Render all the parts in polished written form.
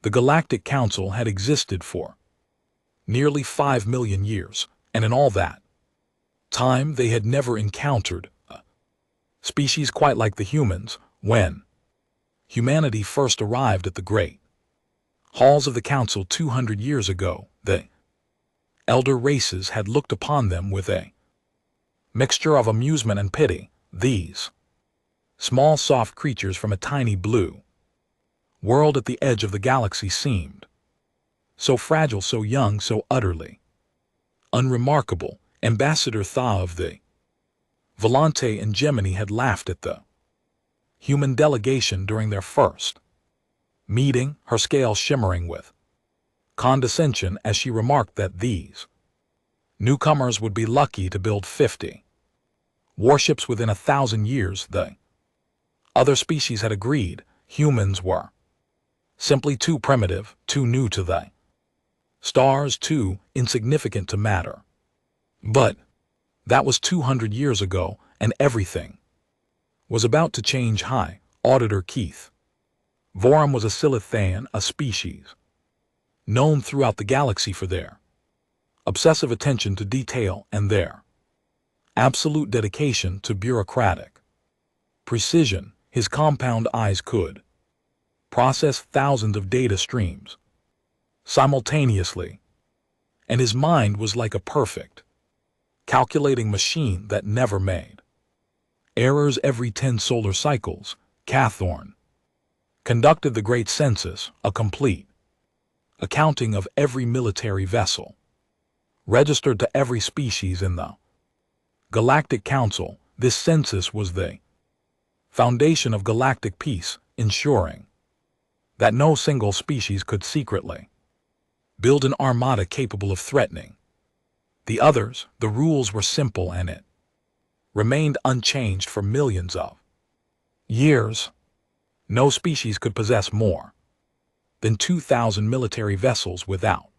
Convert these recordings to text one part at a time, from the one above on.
The Galactic Council had existed for nearly 5 million years, and in all that time they had never encountered a species quite like the humans. When humanity first arrived at the great halls of the Council 200 years ago, the elder races had looked upon them with a mixture of amusement and pity. These small soft creatures from a tiny blue world at the edge of the galaxy seemed so fragile, so young, so utterly unremarkable. Ambassador Tha of the Volante and Gemini had laughed at the human delegation during their first meeting, her scale shimmering with condescension as she remarked that these newcomers would be lucky to build 50 warships within 1,000 years. The other species had agreed. Humans were simply too primitive, too new to the stars, too insignificant to matter. But that was 200 years ago, and everything was about to change. High Auditor Keith Vorum was a Silithaean, a species known throughout the galaxy for their obsessive attention to detail and their absolute dedication to bureaucratic precision. His compound eyes could process thousands of data streams simultaneously, and his mind was like a perfect calculating machine that never made errors. Every 10 solar cycles, Cathorn conducted the Great Census, a complete accounting of every military vessel registered to every species in the Galactic Council. This census was the foundation of galactic peace, ensuring that no single species could secretly build an armada capable of threatening the others. The rules were simple, and it remained unchanged for millions of years. No species could possess more than 2,000 military vessels without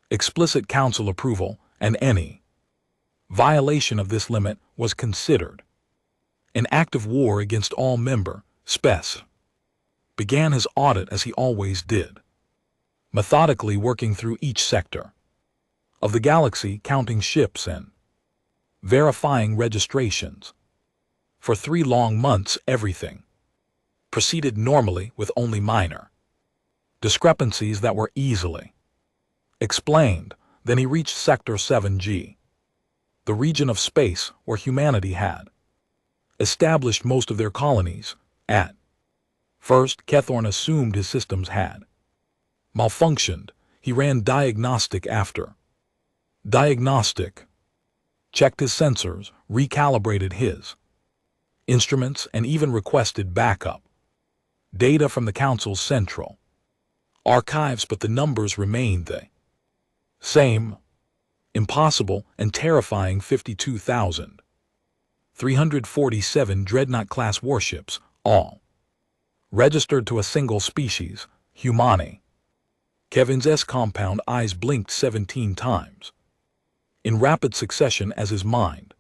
explicit council approval, and any violation of this limit was considered an act of war against all member species. Began his audit as he always did, methodically working through each sector of the galaxy, counting ships and verifying registrations. For 3 long months everything proceeded normally, with only minor discrepancies that were easily explained. Then he reached Sector 7G, the region of space where humanity had established most of their colonies. At first, Cathorn assumed his systems had malfunctioned. He ran diagnostic after diagnostic, checked his sensors, recalibrated his instruments, and even requested backup data from the Council's central archives, but the numbers remained the same. Impossible and terrifying. 52,347 Dreadnought-class warships, all registered to a single species, Humani. Kevin's compound eyes blinked 17 times in rapid succession as his mind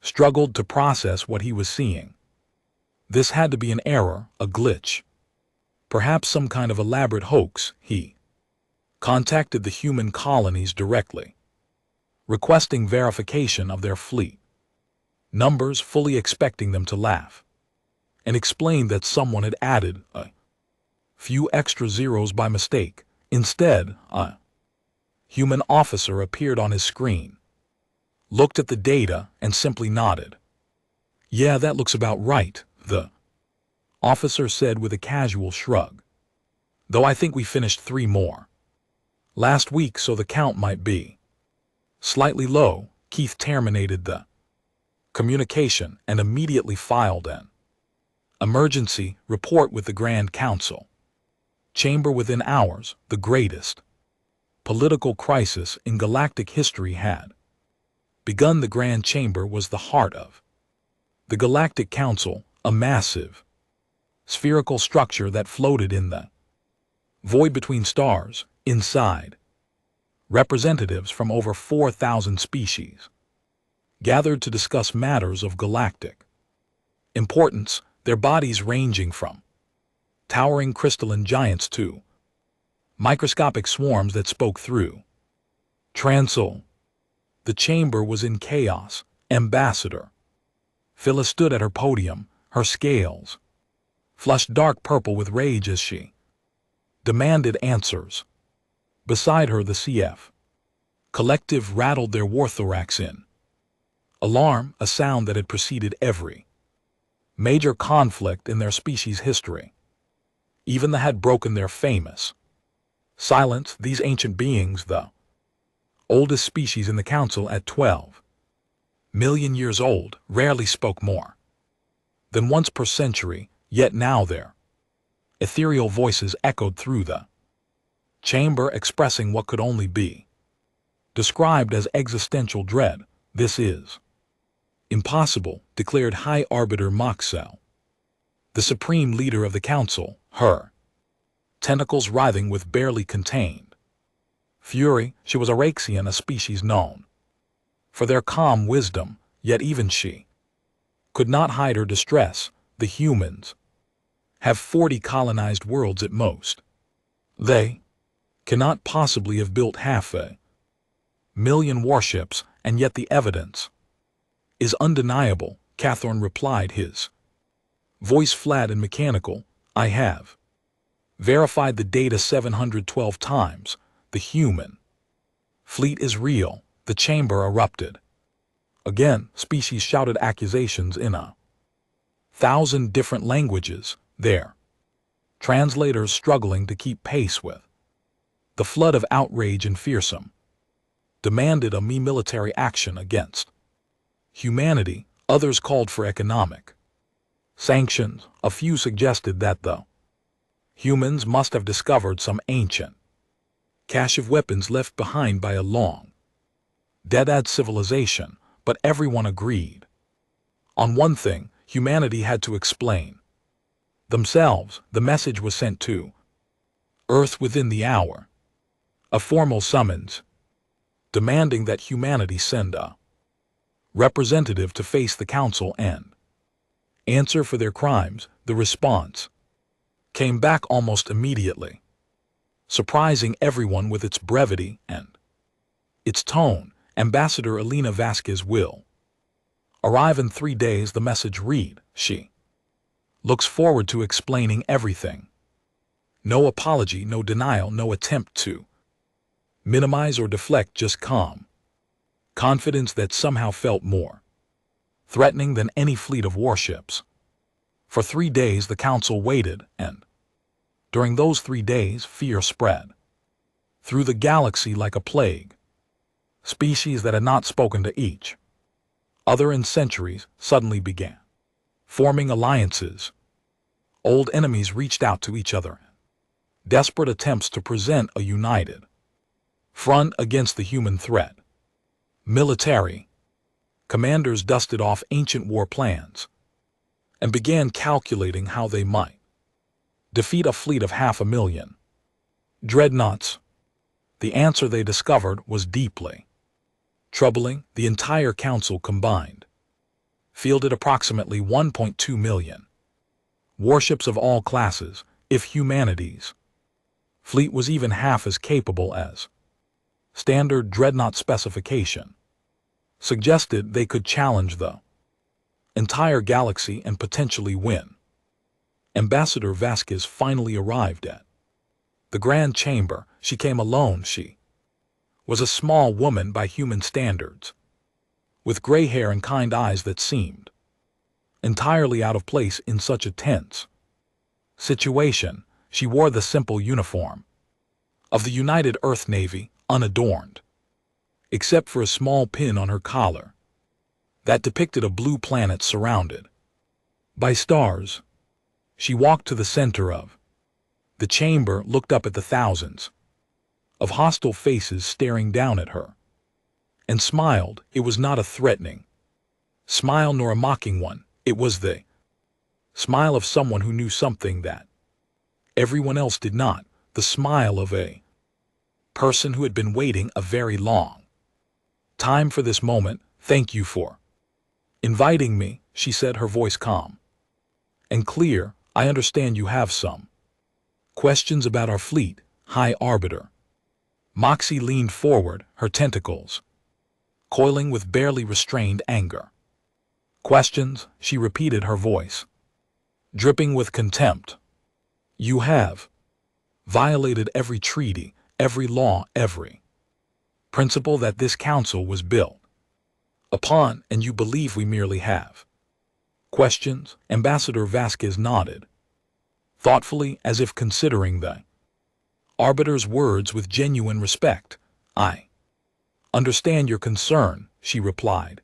struggled to process what he was seeing. This had to be an error, a glitch, perhaps some kind of elaborate hoax. He contacted the human colonies directly, requesting verification of their fleet numbers, fully expecting them to laugh, and explained that someone had added a few extra zeros by mistake. Instead, a human officer appeared on his screen, looked at the data, and simply nodded. "Yeah, that looks about right," the officer said with a casual shrug. "Though I think we finished 3 more last week, so the count might be slightly low." Keith terminated the communication and immediately filed an emergency report with the Grand Council chamber. Within hours, the greatest political crisis in galactic history had begun. The Grand Chamber was the heart of the Galactic Council, a massive spherical structure that floated in the void between stars. Inside, representatives from over 4,000 species gathered to discuss matters of galactic importance, their bodies ranging from towering crystalline giants to microscopic swarms that spoke through. Transil. The chamber was in chaos. Ambassador. Phyllis stood at her podium, her scales flushed dark purple with rage as she demanded answers. Beside her the CF collective rattled their warthorax in alarm, a sound that had preceded every major conflict in their species' history, even that had broken their famous silence. These ancient beings, the oldest species in the council at 12 million years old, rarely spoke more than once per century, yet now their ethereal voices echoed through the chamber, expressing what could only be described as existential dread. This is impossible, declared High Arbiter Moxel, the supreme leader of the council, her tentacles writhing with barely contained fury. She was a Raxian, a species known for their calm wisdom, yet even she could not hide her distress. The humans have 40 colonized worlds at most. They cannot possibly have built half a million warships, and yet the evidence is undeniable, Cathorn replied, his voice flat and mechanical. I have verified the data 712 times. The human fleet is real. The chamber erupted. Again, species shouted accusations in 1,000 different languages, their translators struggling to keep pace with the flood of outrage and fearsome demanded a military action against humanity. Others called for economic sanctions. A few suggested that the humans must have discovered some ancient cache of weapons left behind by a long dead civilization, but everyone agreed on one thing: humanity had to explain themselves. The message was sent to Earth within the hour, a formal summons demanding that humanity send a representative to face the council and answer for their crimes. The response came back almost immediately, surprising everyone with its brevity and its tone. Ambassador Elena Vasquez will arrive in 3 days. The message read, she looks forward to explaining everything. No apology, no denial, no attempt to minimize or deflect, just calm confidence that somehow felt more threatening than any fleet of warships. For 3 days the council waited, and during those 3 days fear spread through the galaxy like a plague. Species that had not spoken to each other in centuries suddenly began forming alliances. Old enemies reached out to each other, desperate attempts to present a united front against the human threat. Military commanders dusted off ancient war plans and began calculating how they might defeat a fleet of 500,000 dreadnoughts. The answer they discovered was deeply troubling. The entire council combined fielded approximately 1.2 million warships of all classes. If humanity's fleet was even half as capable as standard dreadnought specification suggested, they could challenge the entire galaxy and potentially win. Ambassador Vasquez finally arrived at the Grand Chamber. She came alone. She was a small woman by human standards, with gray hair and kind eyes that seemed entirely out of place in such a tense situation. She wore the simple uniform of the United Earth Navy, unadorned except for a small pin on her collar that depicted a blue planet surrounded by stars. She walked to the center of the chamber, looked up at the thousands of hostile faces staring down at her, and smiled. It was not a threatening smile nor a mocking one. It was the smile of someone who knew something that everyone else did not. The smile of a person who had been waiting a very long time for this moment. Thank you for inviting me, she said, her voice calm and clear. I understand you have some questions about our fleet. High Arbiter. Moxie leaned forward, her tentacles coiling with barely restrained anger. Questions, she repeated, her voice dripping with contempt. You have violated every treaty, every law, every principle that this council was built upon, and you believe we merely have. Questions? Ambassador Vasquez nodded, thoughtfully, as if considering the arbiter's words with genuine respect. I understand your concern, she replied.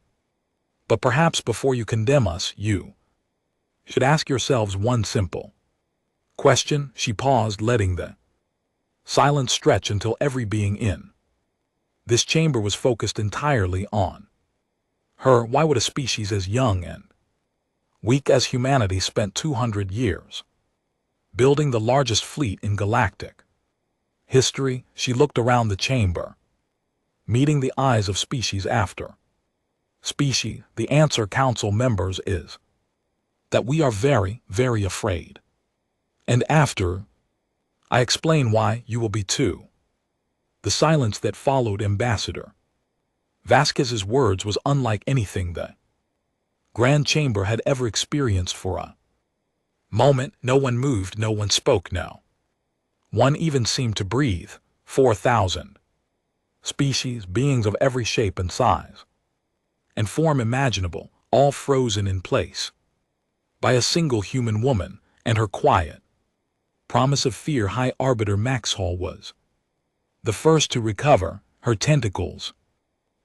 But perhaps before you condemn us, you should ask yourselves one simple question. She paused, letting the silence stretch until every being in this chamber was focused entirely on her. Why would a species as young and weak as humanity spent 200 years building the largest fleet in galactic history? She looked around the chamber, meeting the eyes of species after species. The answer, council members, is that we are very, very afraid. And after I explain why, you will be too. The silence that followed Ambassador Vasquez's words was unlike anything the Grand Chamber had ever experienced. For a moment, no one moved, no one spoke, no one even seemed to breathe. 4,000 species, beings of every shape and size and form imaginable, all frozen in place by a single human woman and her quiet promise of fear. High Arbiter Maxhall was the first to recover, her tentacles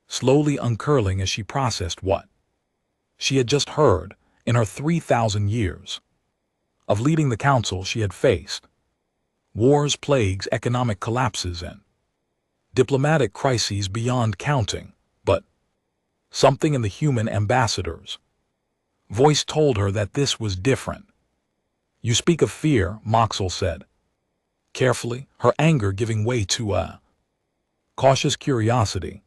slowly uncurling as she processed what she had just heard. In her 3,000 years of leading the council, she had faced wars, plagues, economic collapses, and diplomatic crises beyond counting. But something in the human ambassador's voice told her that this was different. You speak of fear, Moxel said carefully, her anger giving way to a cautious curiosity.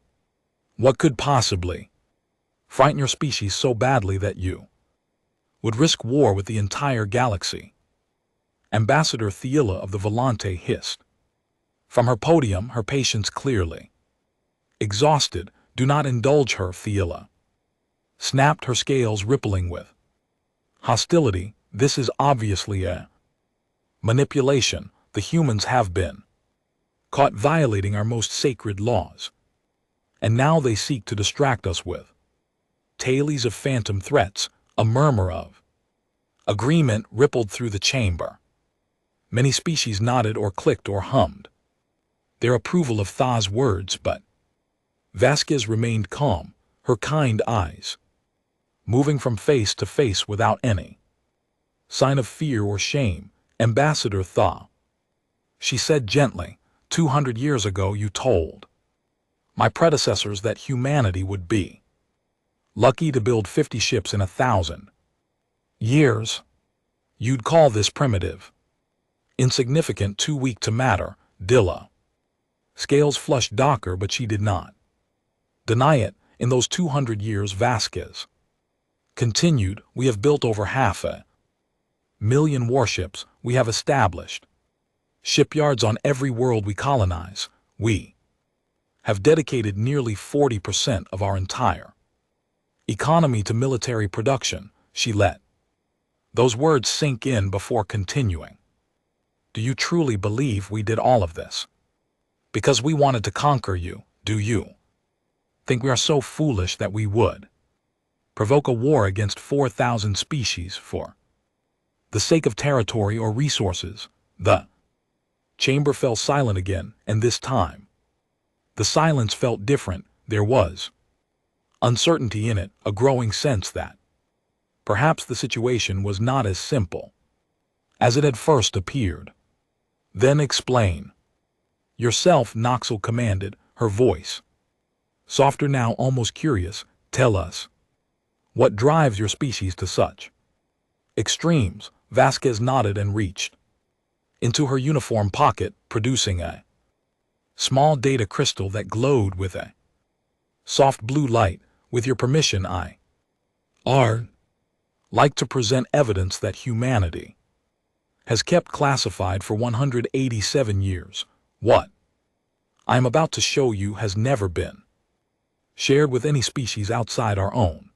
What could possibly frighten your species so badly that you would risk war with the entire galaxy? Ambassador Theila of the Volante hissed from her podium, her patience clearly exhausted. Do not indulge her, Theila snapped, her scales rippling with hostility. This is obviously a manipulation. The humans have been caught violating our most sacred laws, and now they seek to distract us with tales of phantom threats. A murmur of agreement rippled through the chamber. Many species nodded or clicked or hummed their approval of Tha's words, but Vasquez remained calm, her kind eyes moving from face to face without any sign of fear or shame. Ambassador Tha, she said gently, 200 years ago you told my predecessors that humanity would be lucky to build 50 ships in 1,000 years. You'd call this primitive, insignificant, too weak to matter. Dilla scales flushed darker, but she did not deny it. In those 200 years, Vasquez continued, we have built over 500,000 warships. We have established shipyards on every world we colonize. We have dedicated nearly 40% of our entire economy to military production. She let those words sink in before continuing. Do you truly believe we did all of this because we wanted to conquer you? Do you think we are so foolish that we would provoke a war against 4,000 species for the sake of territory or resources? The chamber fell silent again, and this time the silence felt different. There was uncertainty in it, a growing sense that perhaps the situation was not as simple as it had first appeared. Then explain yourself, Noxel commanded, her voice softer now, almost curious. Tell us what drives your species to such extremes. Vasquez nodded and reached into her uniform pocket, producing a small data crystal that glowed with a soft blue light. With your permission, I like to present evidence that humanity has kept classified for 187 years. What I am about to show you has never been shared with any species outside our own.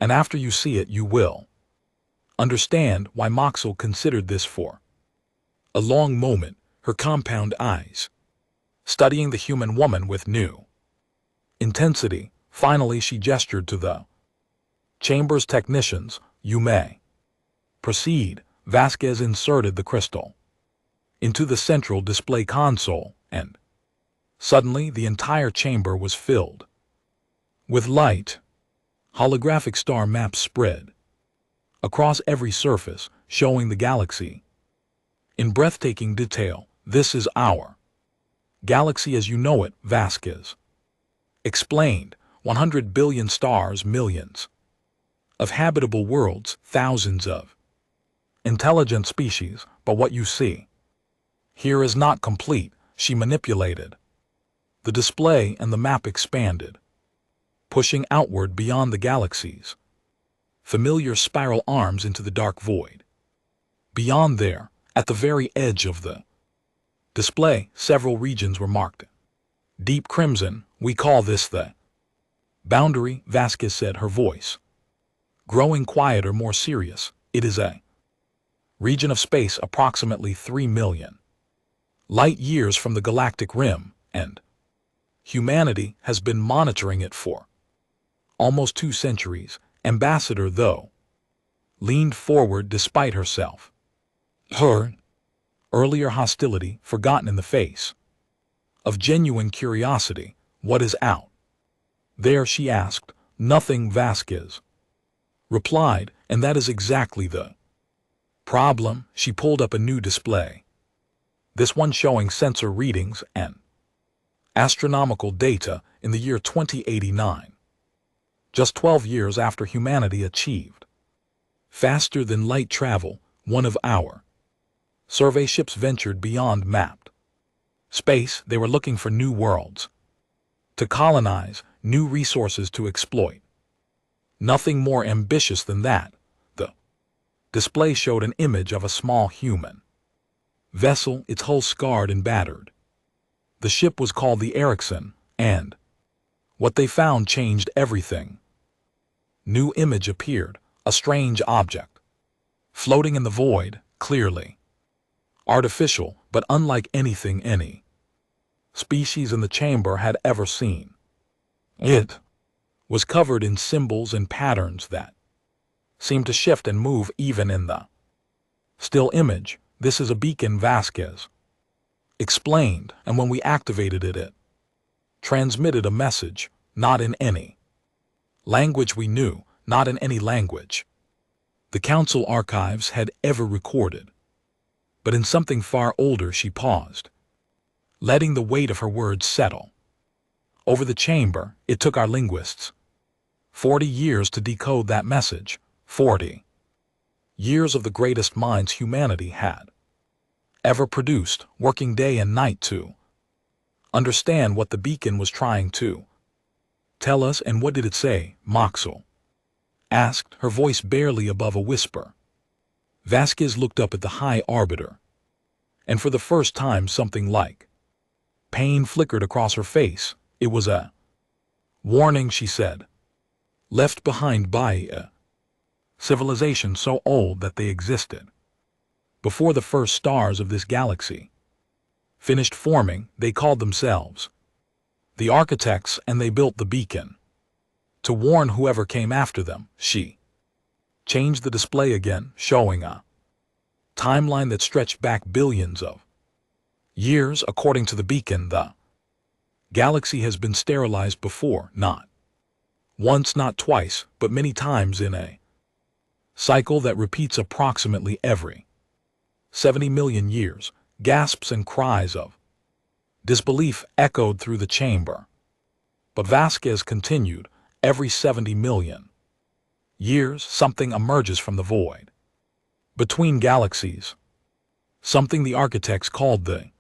And after you see it, you will understand why Moxel considered this for a long moment, her compound eyes studying the human woman with new intensity. Finally, she gestured to the chamber's technicians. You may proceed. Vasquez inserted the crystal into the central display console, and suddenly the entire chamber was filled with light. Holographic star maps spread across every surface, showing the galaxy in breathtaking detail. This is our galaxy as you know it, Vasquez explained. 100 billion stars, millions of habitable worlds, thousands of intelligent species, but what you see here is not complete. She manipulated the display and the map expanded, pushing outward beyond the galaxy's familiar spiral arms into the dark void. Beyond there, at the very edge of the display, several regions were marked deep crimson. We call this the boundary, Vasquez said, her voice growing quieter, more serious. It is a region of space approximately 3 million light years from the galactic rim, and humanity has been monitoring it for almost 2 centuries. Ambassador, though, leaned forward despite herself. Her earlier hostility forgotten in the face of genuine curiosity. What is out there, she asked. Nothing, Vasquez replied, and that is exactly the problem. She pulled up a new display, this one showing sensor readings and astronomical data in the year 2089, just 12 years after humanity achieved faster than light travel. One of our survey ships ventured beyond mapped space. They were looking for new worlds to colonize, new resources to exploit. Nothing more ambitious than that. The display showed an image of a small human vessel, its hull scarred and battered. The ship was called the Erickson, and what they found changed everything. New image appeared, a strange object floating in the void, clearly artificial, but unlike anything any species in the chamber had ever seen. It was covered in symbols and patterns that seemed to shift and move even in the still image. This is a beacon, Vasquez explained, and when we activated it, it transmitted a message, not in any language we knew, not in any language the Council archives had ever recorded, but in something far older. She paused, letting the weight of her words settle over the chamber. It took our linguists 40 years to decode that message, 40 years of the greatest minds humanity had ever produced, working day and night to understand what the beacon was trying to tell us. And what did it say? Moxel asked, her voice barely above a whisper. Vasquez looked up at the High Arbiter, and for the first time something like pain flickered across her face. It was a warning, she said, left behind by a civilization so old that they existed before the first stars of this galaxy finished forming. They called themselves the architects, and they built the beacon to warn whoever came after them. She changed the display again, showing a timeline that stretched back billions of years. According to the beacon, the galaxy has been sterilized before, not once, not twice, but many times in a cycle that repeats approximately every 70 million years. Gasps and cries of disbelief echoed through the chamber. But Vasquez continued, every 70 million years, something emerges from the void between galaxies, something the architects called the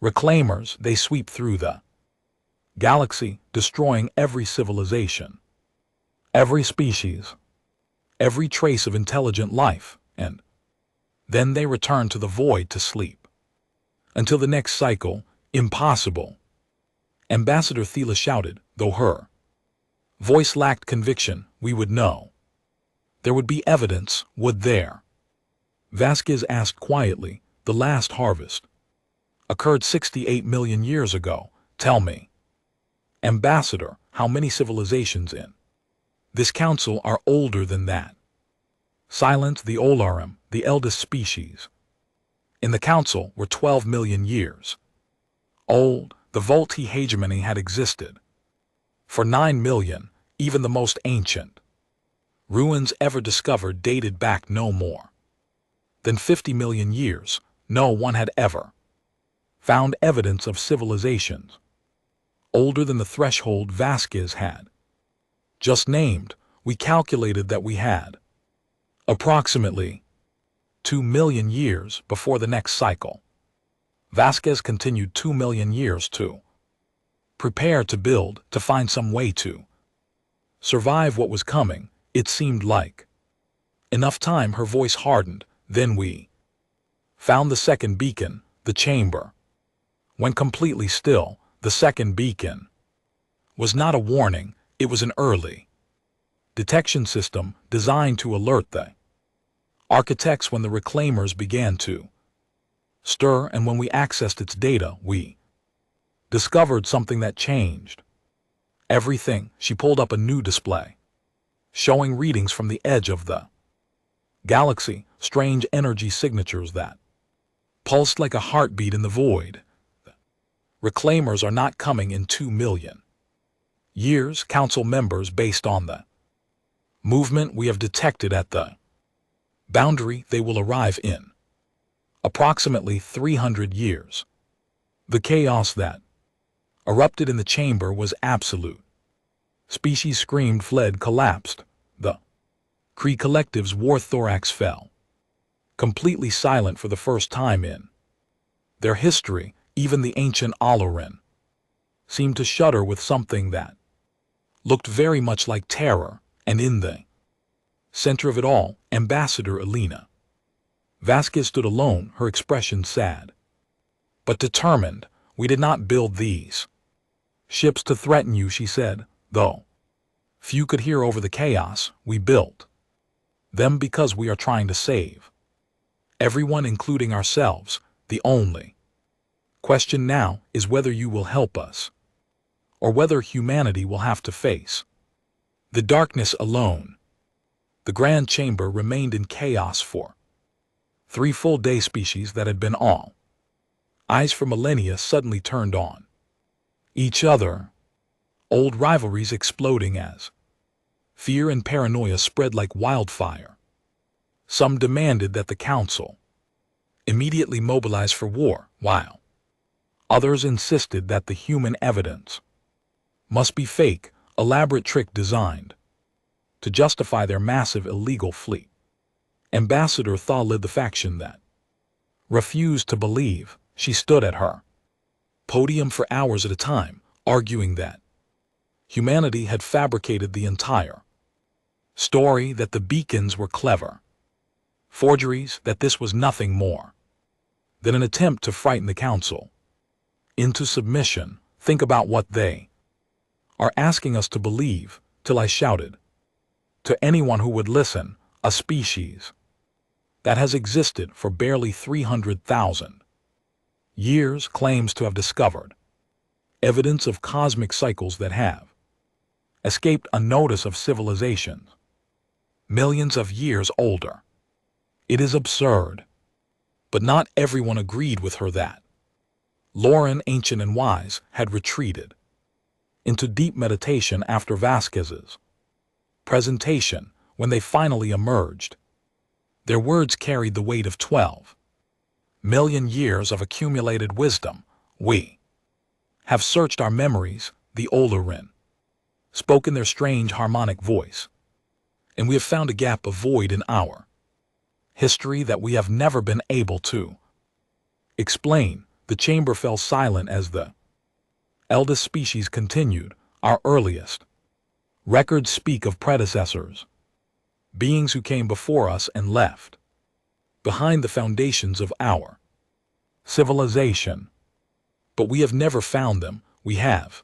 reclaimers. They sweep through the galaxy, destroying every civilization, every species, every trace of intelligent life, and then they return to the void to sleep Until the next cycle, impossible. Ambassador Thela shouted, though her voice lacked conviction. We would know. There would be evidence, would there? Vasquez asked quietly. The last harvest occurred 68 million years ago. Tell me, Ambassador, how many civilizations in this council are older than that? Silent, the Olarim, the eldest species in the council, were 12 million years old. The Volti hegemony had existed for 9 million. Even the most ancient ruins ever discovered dated back no more than 50 million years. No one had ever found evidence of civilizations older than the threshold Vasquez had just named. We calculated that we had approximately 2 million years before the next cycle. Vasquez continued 2 million years to prepare, to build, to find some way to survive what was coming. It seemed like enough time. Her voice hardened. Then we found the second beacon. The chamber went completely still. The second beacon was not a warning. It was an early detection system designed to alert the architects when the reclaimers began to stir, and when we accessed its data, we discovered something that changed everything. She pulled up a new display, showing readings from the edge of the galaxy, strange energy signatures that pulsed like a heartbeat in the void. The reclaimers are not coming in 2 million years, council members, based on the movement we have detected at the boundary. They will arrive in approximately 300 years. The chaos that erupted in the chamber was absolute. Species screamed, fled, collapsed. The Kree collective's war thorax fell, completely silent for the first time in their history. Even the ancient Oloran seemed to shudder with something that looked very much like terror. And in the center of it all, Ambassador Elena Vasquez stood alone, her expression sad but determined. We did not build these ships to threaten you, she said, though few could hear over the chaos. We built them because we are trying to save everyone, including ourselves. The only question now is whether you will help us, or whether humanity will have to face the darkness alone. The Grand Chamber remained in chaos for 3 full days. Species that had been all eyes for millennia suddenly turned on each other, old rivalries exploding as fear and paranoia spread like wildfire. Some demanded that the council immediately mobilize for war, while others insisted that the human evidence must be fake, elaborate trick designed to justify their massive illegal fleet. Ambassador Thaw led the faction that refused to believe. She stood at her podium for hours at a time, arguing that humanity had fabricated the entire story, that the beacons were clever forgeries, that this was nothing more than an attempt to frighten the council into submission. Think about what they are asking us to believe. Till I shouted to anyone who would listen, a species that has existed for barely 300,000 years claims to have discovered evidence of cosmic cycles that have escaped a notice of civilizations millions of years older. It is absurd. But not everyone agreed with her that Lauren, ancient and wise, had retreated into deep meditation after Vasquez's presentation. When they finally emerged, their words carried the weight of 12 million years of accumulated wisdom. We have searched our memories, the Olorin spoke in their strange harmonic voice, and we have found a gap, a void in our history that we have never been able to explain. The chamber fell silent as the eldest species continued. Our earliest records speak of predecessors, beings who came before us and left behind the foundations of our civilization. But we have never found them. We have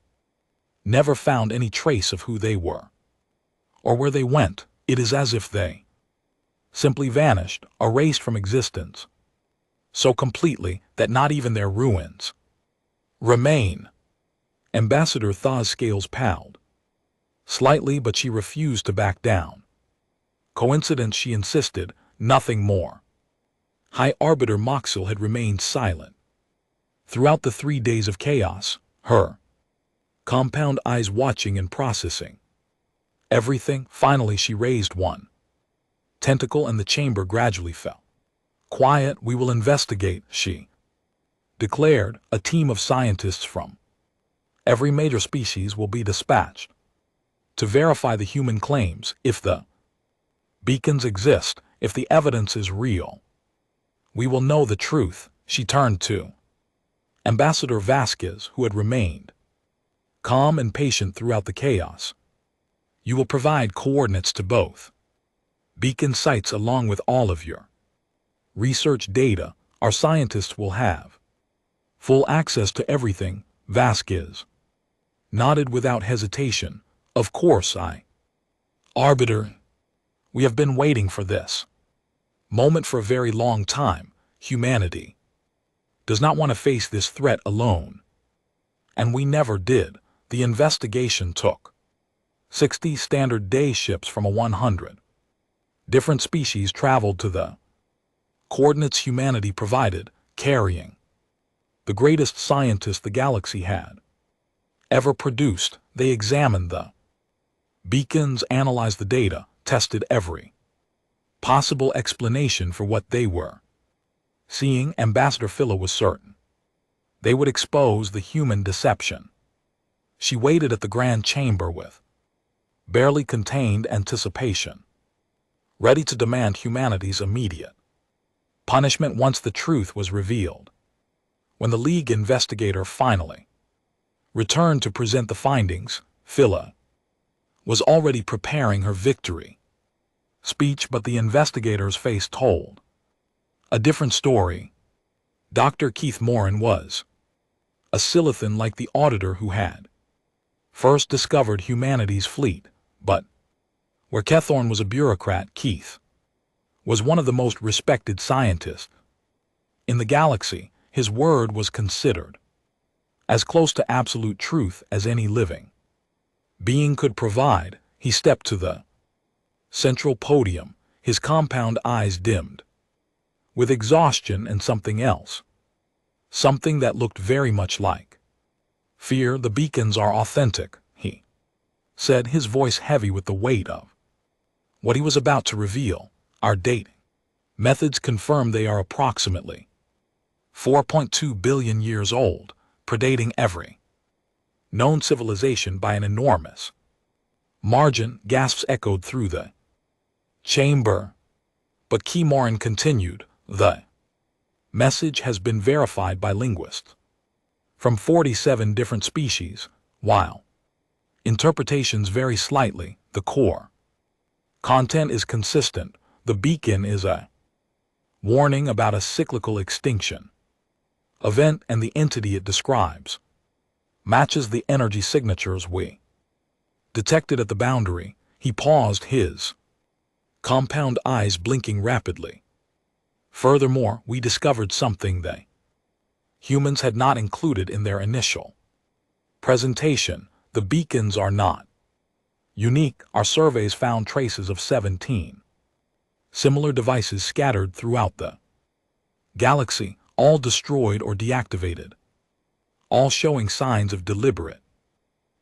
never found any trace of who they were or where they went. It is as if they simply vanished, erased from existence, so completely that not even their ruins remain. Ambassador Tha's scales palled slightly, but she refused to back down. Coincidence, she insisted, nothing more. High Arbiter Moxil had remained silent throughout the 3 days of chaos, her compound eyes watching and processing everything. Finally, she raised one tentacle and the chamber gradually fell. Quiet, we will investigate, she declared. A team of scientists from every major species will be dispatched to verify the human claims. If the beacons exist, if the evidence is real, we will know the truth. She turned to Ambassador Vasquez, who had remained calm and patient throughout the chaos. You will provide coordinates to both beacon sites along with all of your research data. Our scientists will have full access to everything. Vasquez nodded without hesitation. Of course, Arbiter. We have been waiting for this moment for a very long time. Humanity does not want to face this threat alone. And we never did. The investigation took 60 standard day ships from a 100 different species traveled to the coordinates humanity provided, carrying the greatest scientists the galaxy had ever produced. They examined the beacons, analyzed the data, tested every possible explanation for what they were seeing. Ambassador Phila was certain they would expose the human deception. She waited at the grand chamber with barely contained anticipation, ready to demand humanity's immediate punishment once the truth was revealed. When the League investigator finally returned to present the findings, Phila was already preparing her victory speech, but the investigator's face told a different story. Dr. Keith Morin was a Silithan like the auditor who had first discovered humanity's fleet, but where Kethorn was a bureaucrat, Keith was one of the most respected scientists in the galaxy. His word was considered as close to absolute truth as any living being could provide. He stepped to the central podium, his compound eyes dimmed with exhaustion and something else, something that looked very much like fear. The beacons are authentic, he said, his voice heavy with the weight of what he was about to reveal. Our dating methods confirm they are approximately 4.2 billion years old, predating every known civilization by an enormous margin. Gasps echoed through the chamber. But Morin continued, the message has been verified by linguists from 47 different species. While interpretations vary slightly, the core content is consistent. The beacon is a warning about a cyclical extinction event, and the entity it describes matches the energy signatures we detected at the boundary. He paused, his compound eyes blinking rapidly. Furthermore, we discovered something they humans had not included in their initial presentation. The beacons are not unique. Our surveys found traces of 17 similar devices scattered throughout the galaxy, all destroyed or deactivated, all showing signs of deliberate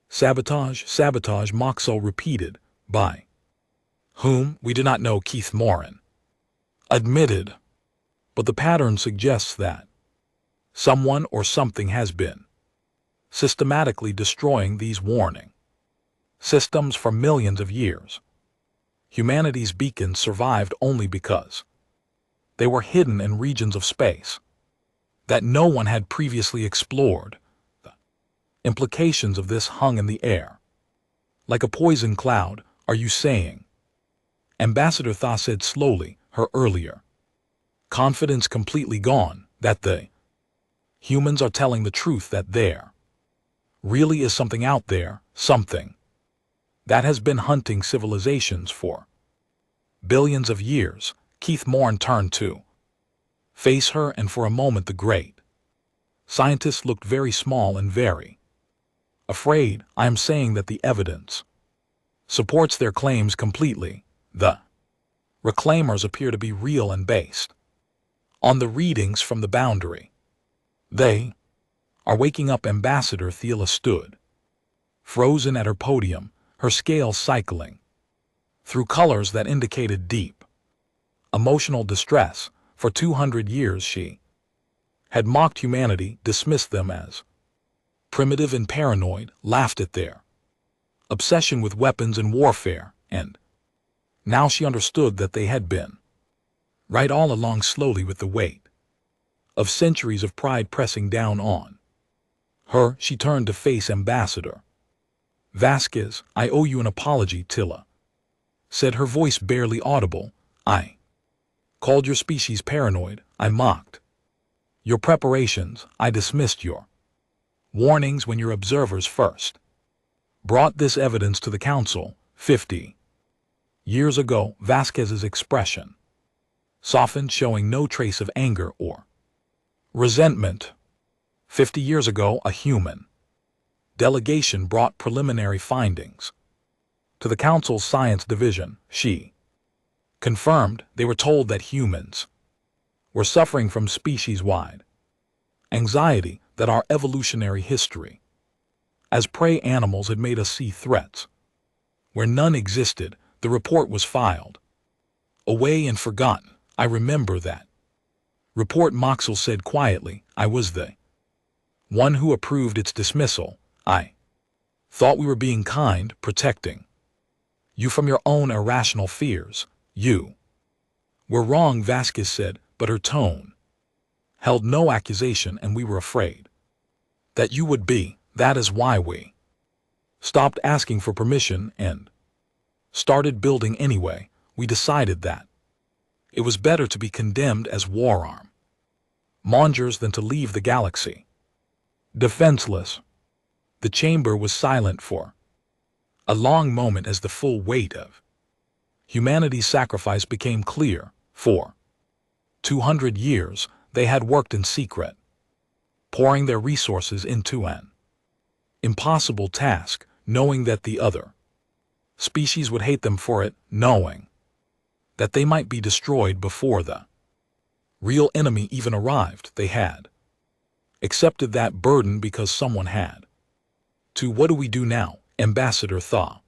sabotage. Sabotage, Moxil repeated. By whom? We do not know, Keith Morin admitted, but the pattern suggests that someone or something has been systematically destroying these warning systems for millions of years. Humanity's beacons survived only because they were hidden in regions of space that no one had previously explored. The implications of this hung in the air like a poison cloud. Are you saying? Ambassador Tha said slowly, her earlier confidence completely gone, that the Humans are telling the truth that there really is something out there, something that has been hunting civilizations for billions of years. Keith Morn turned to face her, and for a moment the great scientist looked very small and very afraid. I am saying that the evidence supports their claims completely. The reclaimers appear to be real and based on the readings from the boundary. They are waking up. Ambassador Thiela stood frozen at her podium, her scales cycling through colors that indicated deep emotional distress. For 200 years she had mocked humanity, dismissed them as primitive and paranoid, laughed at their obsession with weapons and warfare, and now she understood that they had been right all along. Slowly, with the weight of centuries of pride pressing down on her, she turned to face Ambassador Vasquez. I owe you an apology, Tilla said, her voice barely audible. I called your species paranoid. I mocked your preparations. I dismissed your warnings when your observers first brought this evidence to the council 50 years ago. Vasquez's expression softened, showing no trace of anger or resentment. 50 years ago, a human delegation brought preliminary findings to the council's science division. She confirmed they were told that humans were suffering from species-wide anxiety, that our evolutionary history as prey animals had made us see threats where none existed. The report was filed away and forgotten. I remember that report, Moxel said quietly. I was the one who approved its dismissal. I thought we were being kind, protecting you from your own irrational fears. You were wrong, Vasquez said, but her tone held no accusation, and we were afraid that you would be. That is why we stopped asking for permission and started building anyway. We decided that it was better to be condemned as war arm mongers than to leave the galaxy defenseless. The chamber was silent for a long moment as the full weight of humanity's sacrifice became clear. For 200 years they had worked in secret, pouring their resources into an impossible task, knowing that the other species would hate them for it, knowing that they might be destroyed before the real enemy even arrived. They had accepted that burden because someone had to. What do we do now? Ambassador Thaw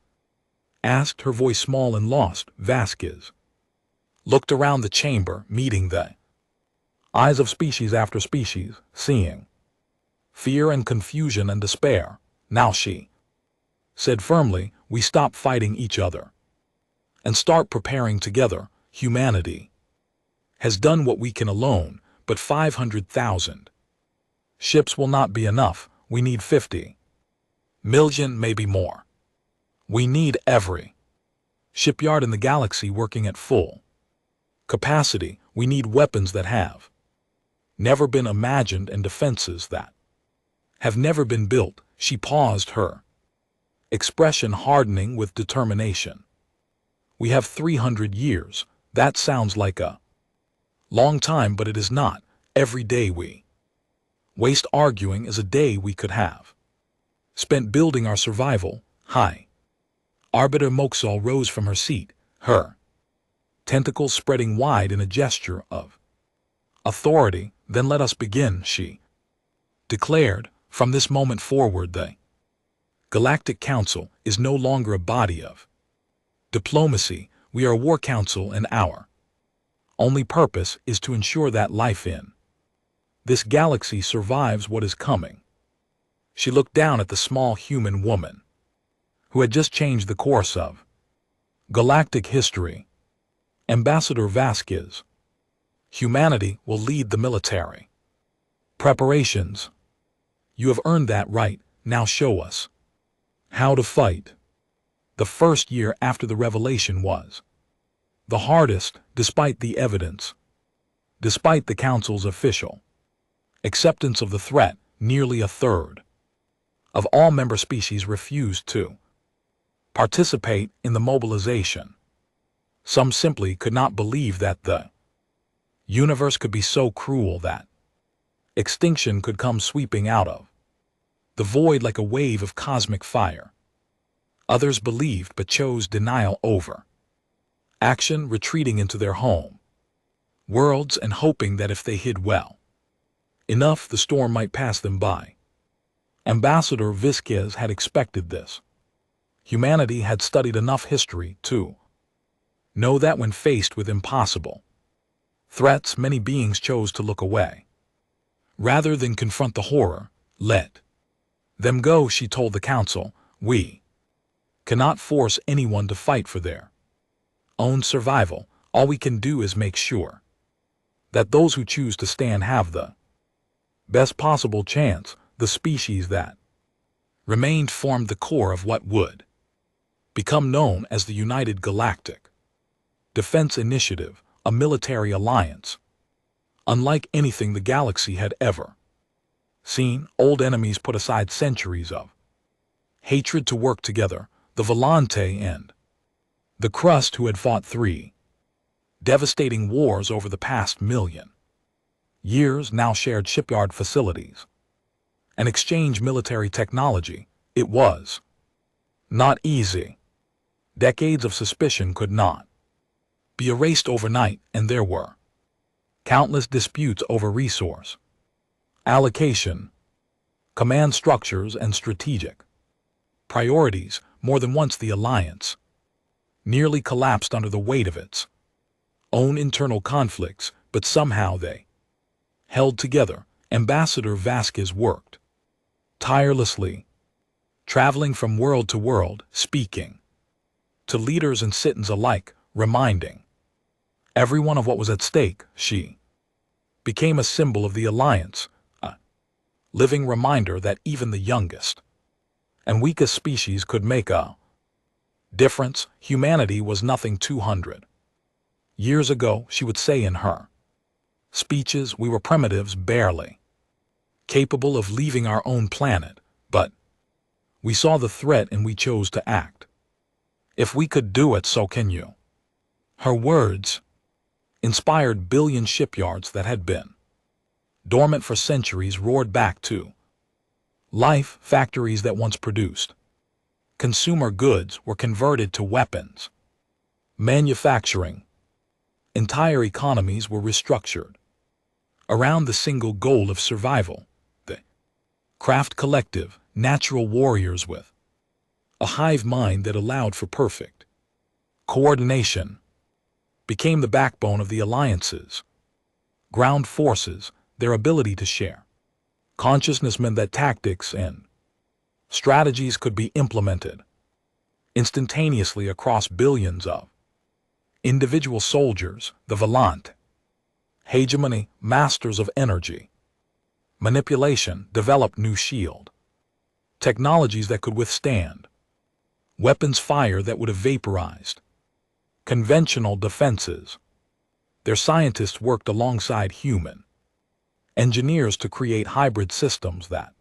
asked, her voice small and lost. Vasquez looked around the chamber, meeting the eyes of species after species, seeing fear and confusion and despair. Now she said firmly, we stop fighting each other and start preparing together. Humanity has done what we can alone, but 500,000 ships will not be enough. We need 50 million, maybe more. We need every shipyard in the galaxy working at full capacity. We need weapons that have never been imagined and defenses that have never been built. She paused, her expression hardening with determination. We have 300 years. That sounds like a long time, but it is not. Every day we waste arguing is a day we could have spent building our survival. High Arbiter Moxel rose from her seat, her tentacles spreading wide in a gesture of authority. Then let us begin, she declared. From this moment forward, the Galactic Council is no longer a body of diplomacy. We are a war council, and our only purpose is to ensure that life in this galaxy survives what is coming. She looked down at the small human woman who had just changed the course of galactic history. Ambassador Vasquez, humanity will lead the military preparations. You have earned that right. Now show us how to fight. The first year after the revelation was the hardest, despite the evidence, despite the Council's official Acceptance of the threat, nearly a third of all member species refused to participate in the mobilization. Some simply could not believe that the universe could be so cruel that extinction could come sweeping out of the void like a wave of cosmic fire. Others believed but chose denial over action, retreating into their home worlds and hoping that if they hid well enough, the storm might pass them by. Ambassador Vizquez had expected this. Humanity had studied enough history to know that when faced with impossible threats, many beings chose to look away. Rather than confront the horror, let them go, she told the council. We cannot force anyone to fight for their own survival. All we can do is make sure that those who choose to stand have the best possible chance. The species that remained formed the core of what would become known as the United Galactic Defense Initiative, a military alliance unlike anything the galaxy had ever seen. Old enemies put aside centuries of hatred to work together. The Volante and the Crust, who had fought 3 devastating wars over the past million years, now shared shipyard facilities and exchanged military technology. It was not easy. Decades of suspicion could not be erased overnight, and there were countless disputes over resource allocation, command structures, and strategic priorities. More than once the alliance nearly collapsed under the weight of its own internal conflicts, but somehow they held together. Ambassador Vazquez worked tirelessly, traveling from world to world, speaking to leaders and citizens alike, reminding everyone of what was at stake. She became a symbol of the alliance, a living reminder that even the youngest and weakest species could make a difference. Humanity was nothing 200 years ago, she would say in her speeches. We were primitives, barely capable of leaving our own planet, but we saw the threat and we chose to act. If we could do it, so can you. Her words inspired billion shipyards that had been dormant for centuries roared back to life. Factories that once produced consumer goods were converted to weapons manufacturing. Entire economies were restructured around the single goal of survival. The Craft Collective, natural warriors with a hive mind that allowed for perfect coordination, became the backbone of the alliance's ground forces. Their ability to share consciousness meant that tactics and strategies could be implemented instantaneously across billions of individual soldiers. The Volant hegemony, masters of energy manipulation, developed new shield technologies that could withstand weapons fire that would have vaporized conventional defenses. Their scientists worked alongside human engineers to create hybrid systems that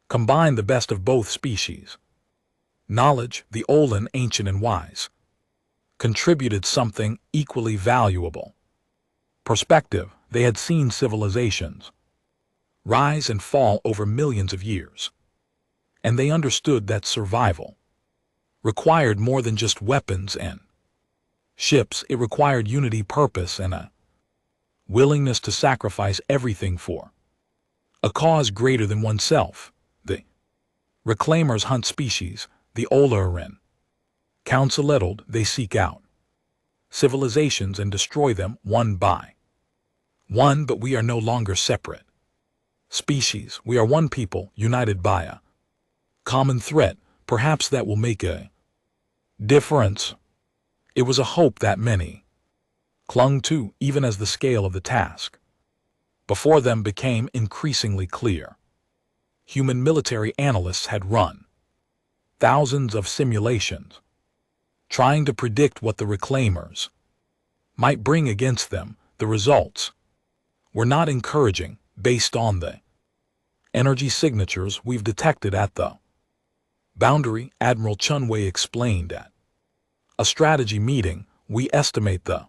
combined the best of both species. Knowledge, the Olin, ancient and wise, contributed something equally valuable. Perspective, they had seen civilizations rise and fall over millions of years, and they understood that survival required more than just weapons and ships. It required unity, purpose, and a willingness to sacrifice everything for a cause greater than oneself. The reclaimers hunt species, the Olarin council-led, they seek out civilizations and destroy them one by one, but we are no longer separate species. We are one people, united by a common threat. Perhaps that will make a difference. It was a hope that many clung to, even as the scale of the task before them became increasingly clear. Human military analysts had run thousands of simulations, trying to predict what the reclaimers might bring against them. The results were not encouraging. based on the energy signatures we've detected at the boundary, Admiral Chunwei explained. At a strategy meeting, we estimate the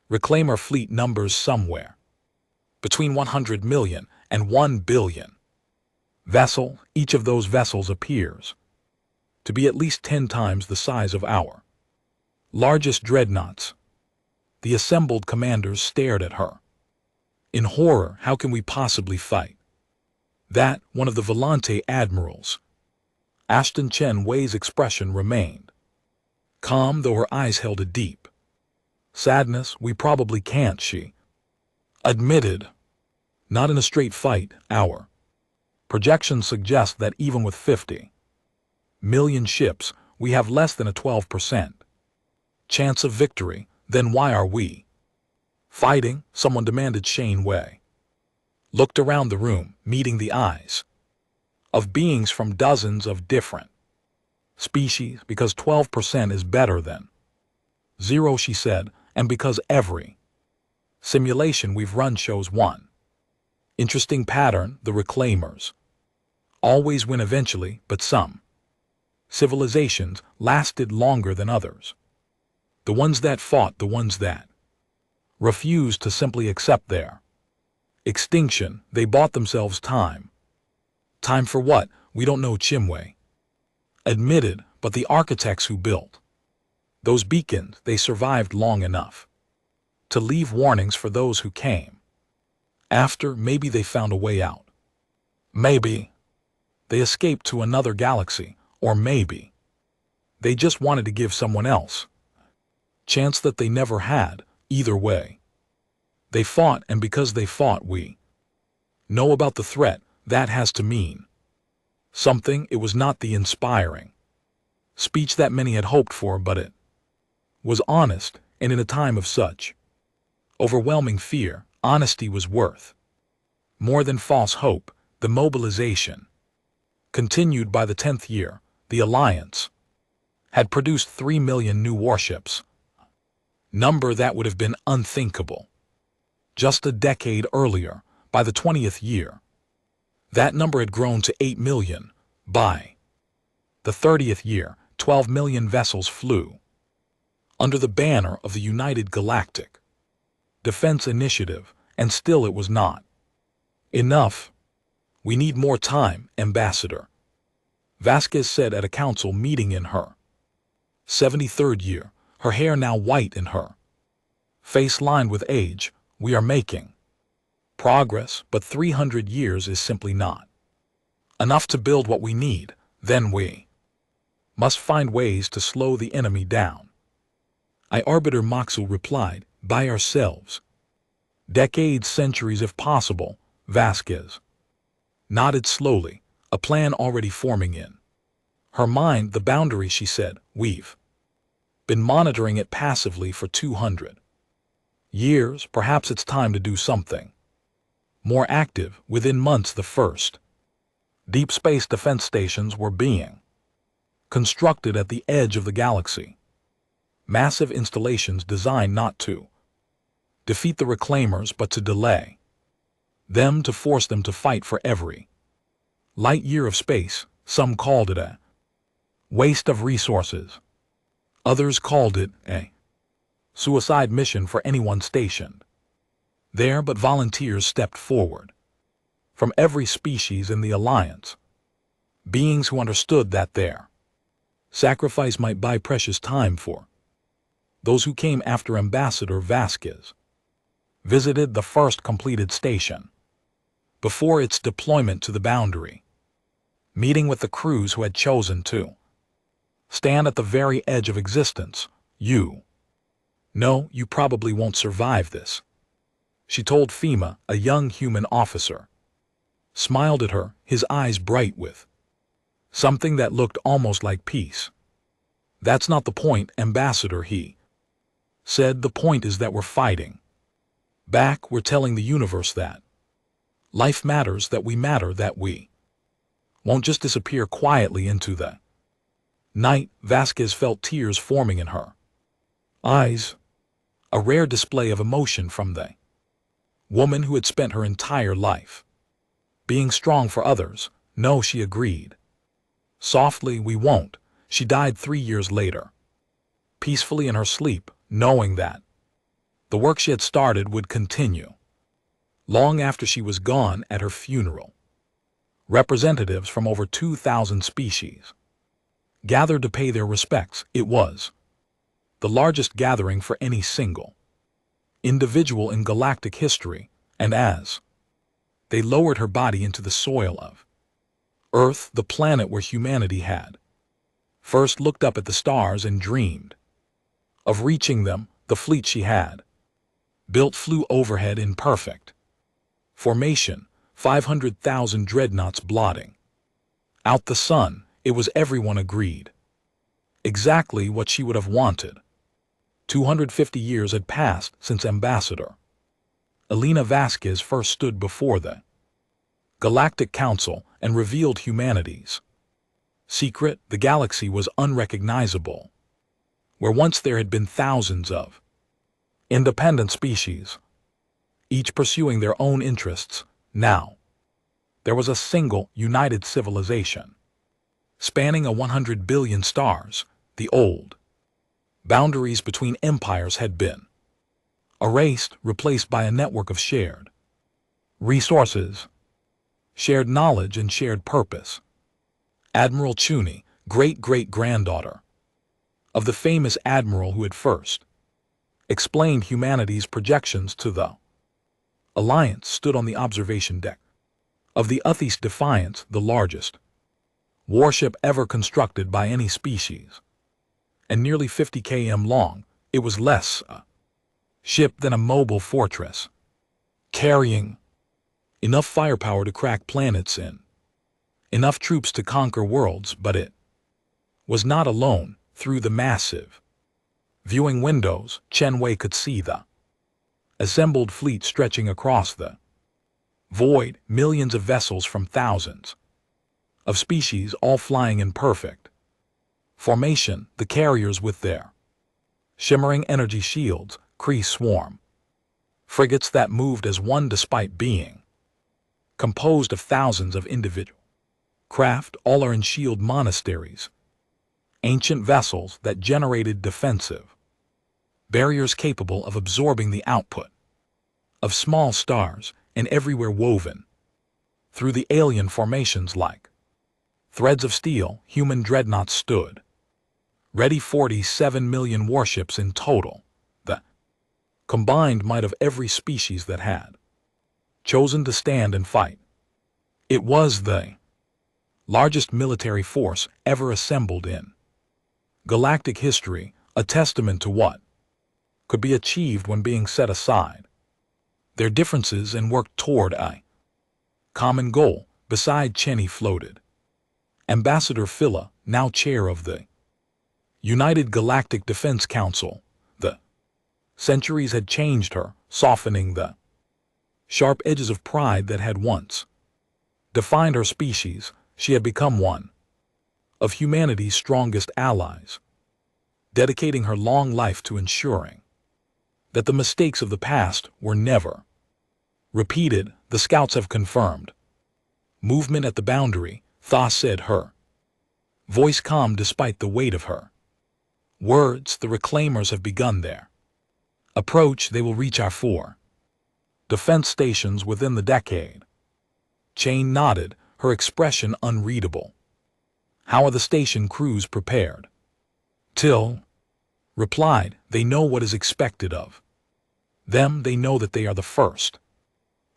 reclaimer fleet numbers somewhere between 100 million and 1 billion. Vessel, each of those vessels appears to be at least 10 times the size of our largest dreadnoughts. The assembled commanders stared at her. In horror, how can we possibly fight that? One of the Volante admirals. Ashton Chen Wei's expression remained calm, though her eyes held a deep sadness. We probably can't, she admitted. Not in a straight fight. Our projections suggest that even with 50 million ships, we have less than a 12% chance of victory. Then why are we fighting? Someone demanded. Shane Wei looked around the room, meeting the eyes of beings from dozens of different species. Because 12% is better than 0, she said, and because every simulation we've run shows one interesting pattern: the reclaimers always win eventually, but some civilizations lasted longer than others. The ones that fought, the ones that refused to simply accept their extinction, they bought themselves time. Time for what? We don't know, Chimwei admitted, but the architects who built those beacons, they survived long enough to leave warnings for those who came after. Maybe they found a way out. Maybe they escaped to another galaxy, or maybe they just wanted to give someone else chance that they never had. Either way, they fought, and because they fought, we know about the threat. That has to mean something. It was not the inspiring speech that many had hoped for, but it was honest, and in a time of such overwhelming fear, honesty was worth more than false hope. The mobilization continued. By the 10th year, the Alliance had produced 3 million new warships, number that would have been unthinkable just a decade earlier. By the 20th year, that number had grown to 8 million. By the 30th year, 12 million vessels flew under the banner of the United Galactic Defense Initiative, and still it was not enough. We need more time, Ambassador Vasquez said at a council meeting in her 73rd year, her hair now white and her face lined with age. We are making progress, but 300 years is simply not enough to build what we need. Then we must find ways to slow the enemy down. Arbiter Moxel replied, by ourselves. Decades, centuries if possible. Vasquez nodded slowly, a plan already forming in her mind. The boundary, she said. We've been monitoring it passively for 200 years. Perhaps it's time to do something more active. Within months, the first deep space defense stations were being constructed at the edge of the galaxy. Massive installations designed not to defeat the reclaimers, but to delay them, to force them to fight for every light year of space. Some called it a waste of resources. Others called it a suicide mission for anyone stationed there, but volunteers stepped forward from every species in the Alliance, beings who understood that their sacrifice might buy precious time for those who came after. Ambassador Vasquez visited the first completed station before its deployment to the boundary, meeting with the crews who had chosen to stand at the very edge of existence. You probably won't survive this, she told Fema. A young human officer smiled at her, his eyes bright with something that looked almost like peace. That's not the point, Ambassador, he said. The point is that we're fighting back. We're telling the universe that life matters, that we matter, that we won't just disappear quietly into the night. Vasquez felt tears forming in her eyes, a rare display of emotion from the Woman who had spent her entire life being strong for others. No, she agreed. Softly, we won't. She died 3 years later, peacefully in her sleep, knowing that the work she had started would continue. Long after she was gone, at her funeral, representatives from over 2,000 species gathered to pay their respects. It was the largest gathering for any single individual in galactic history, and as they lowered her body into the soil of Earth, the planet where humanity had first looked up at the stars and dreamed of reaching them, the fleet she had built flew overhead in perfect formation, 500,000 dreadnoughts blotting out the sun. It was, everyone agreed, exactly what she would have wanted. 250 years had passed since Ambassador Elena Vasquez first stood before the Galactic Council and revealed humanity's secret. The galaxy was unrecognizable. Where once there had been thousands of independent species, each pursuing their own interests, now there was a single, united civilization, spanning 100 billion stars. The old boundaries between empires had been erased, replaced by a network of shared resources, shared knowledge, and shared purpose. Admiral Chuni, great-great-granddaughter of the famous admiral who had first explained humanity's projections to the Alliance, stood on the observation deck of the Utheast Defiance, the largest warship ever constructed by any species, and nearly 50 km long. It was less a ship than a mobile fortress, carrying enough firepower to crack planets in, enough troops to conquer worlds. But it was not alone. Through the massive viewing windows, Chen Wei could see the assembled fleet stretching across the void, millions of vessels from thousands of species, all flying in perfect formation. The carriers with their shimmering energy shields, Kree swarm frigates that moved as one despite being composed of thousands of individual craft. All are in shield monasteries, ancient vessels that generated defensive barriers capable of absorbing the output of small stars, and everywhere woven through the alien formations like threads of steel, human dreadnoughts stood ready. 47 million warships in total, the combined might of every species that had chosen to stand and fight. It was the largest military force ever assembled in galactic history, a testament to what could be achieved when being set aside their differences and worked toward a common goal. Beside Cheney floated Ambassador Phila, now chair of the United Galactic Defense Council. The centuries had changed her, softening the sharp edges of pride that had once defined her species. She had become one of humanity's strongest allies, dedicating her long life to ensuring that the mistakes of the past were never repeated. The scouts have confirmed movement at the boundary, Tha said, her voice calm despite the weight of her words. The reclaimers have begun their approach. They will reach our 4 defense stations within the decade. Chain nodded, her expression unreadable. How are the station crews prepared? Till replied, they know what is expected of them. They know that they are the first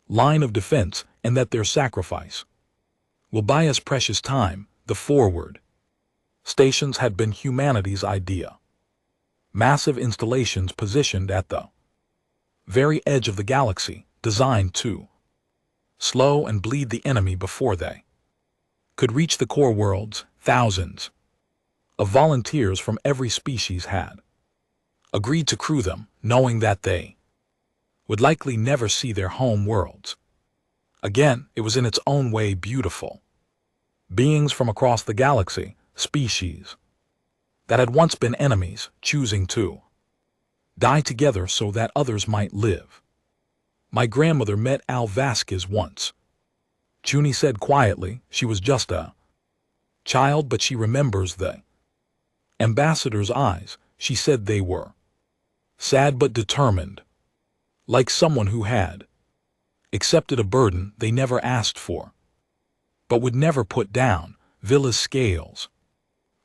line of defense and that their sacrifice will buy us precious time. The forward stations had been humanity's idea. Massive installations positioned at the very edge of the galaxy, designed to slow and bleed the enemy before they could reach the core worlds. Thousands of volunteers from every species had agreed to crew them, knowing that they would likely never see their home worlds again. It was in its own way beautiful. Beings from across the galaxy, species that had once been enemies, choosing to die together so that others might live. My grandmother met Al Vasquez once. Chuni said quietly. She was just a child, but she remembers the ambassador's eyes. She said they were sad but determined, like someone who had accepted a burden they never asked for, but would never put down. Villa's scales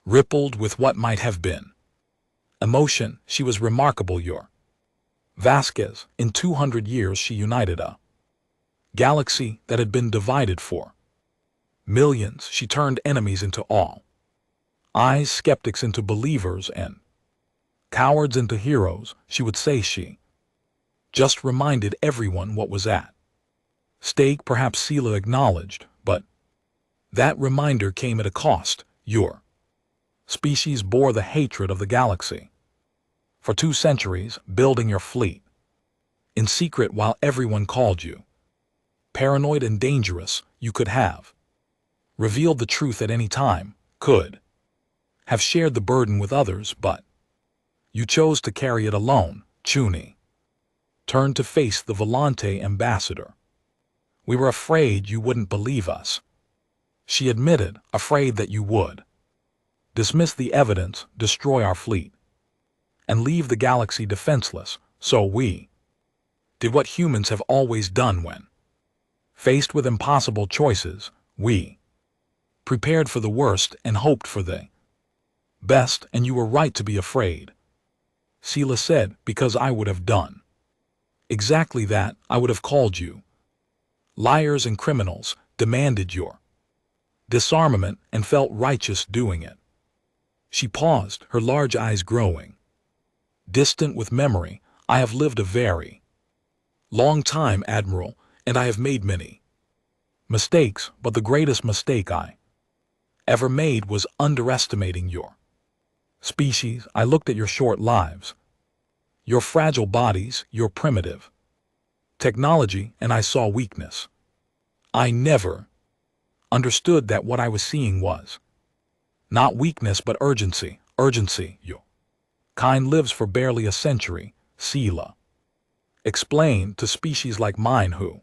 rippled with what might have been emotion. She was remarkable, your Vasquez. In 200 years she united a galaxy that had been divided for millions. She turned enemies into all eyes, skeptics into believers, and cowards into heroes. She would say she just reminded everyone what was at stake. Perhaps Sela acknowledged, but that reminder came at a cost. Your species bore the hatred of the galaxy for 2 centuries, building your fleet in secret while everyone called you paranoid and dangerous. You could have revealed the truth at any time, could have shared the burden with others, but you chose to carry it alone. Chuni turned to face the Volante ambassador. We were afraid you wouldn't believe us, she admitted, afraid that you would dismiss the evidence, destroy our fleet, and leave the galaxy defenseless. So we did what humans have always done when faced with impossible choices. We prepared for the worst and hoped for the best, and you were right to be afraid, Sela said, because I would have done exactly that. I would have called you liars and criminals, demanded your disarmament, and felt righteous doing it. She paused, her large eyes growing distant with memory. I have lived a very long time, Admiral, and I have made many mistakes, but the greatest mistake I ever made was underestimating your species. I looked at your short lives, your fragile bodies, your primitive technology, and I saw weakness. I never understood that what I was seeing was not weakness but urgency. Urgency. Your kind lives for barely a century, Sela explained, to species like mine who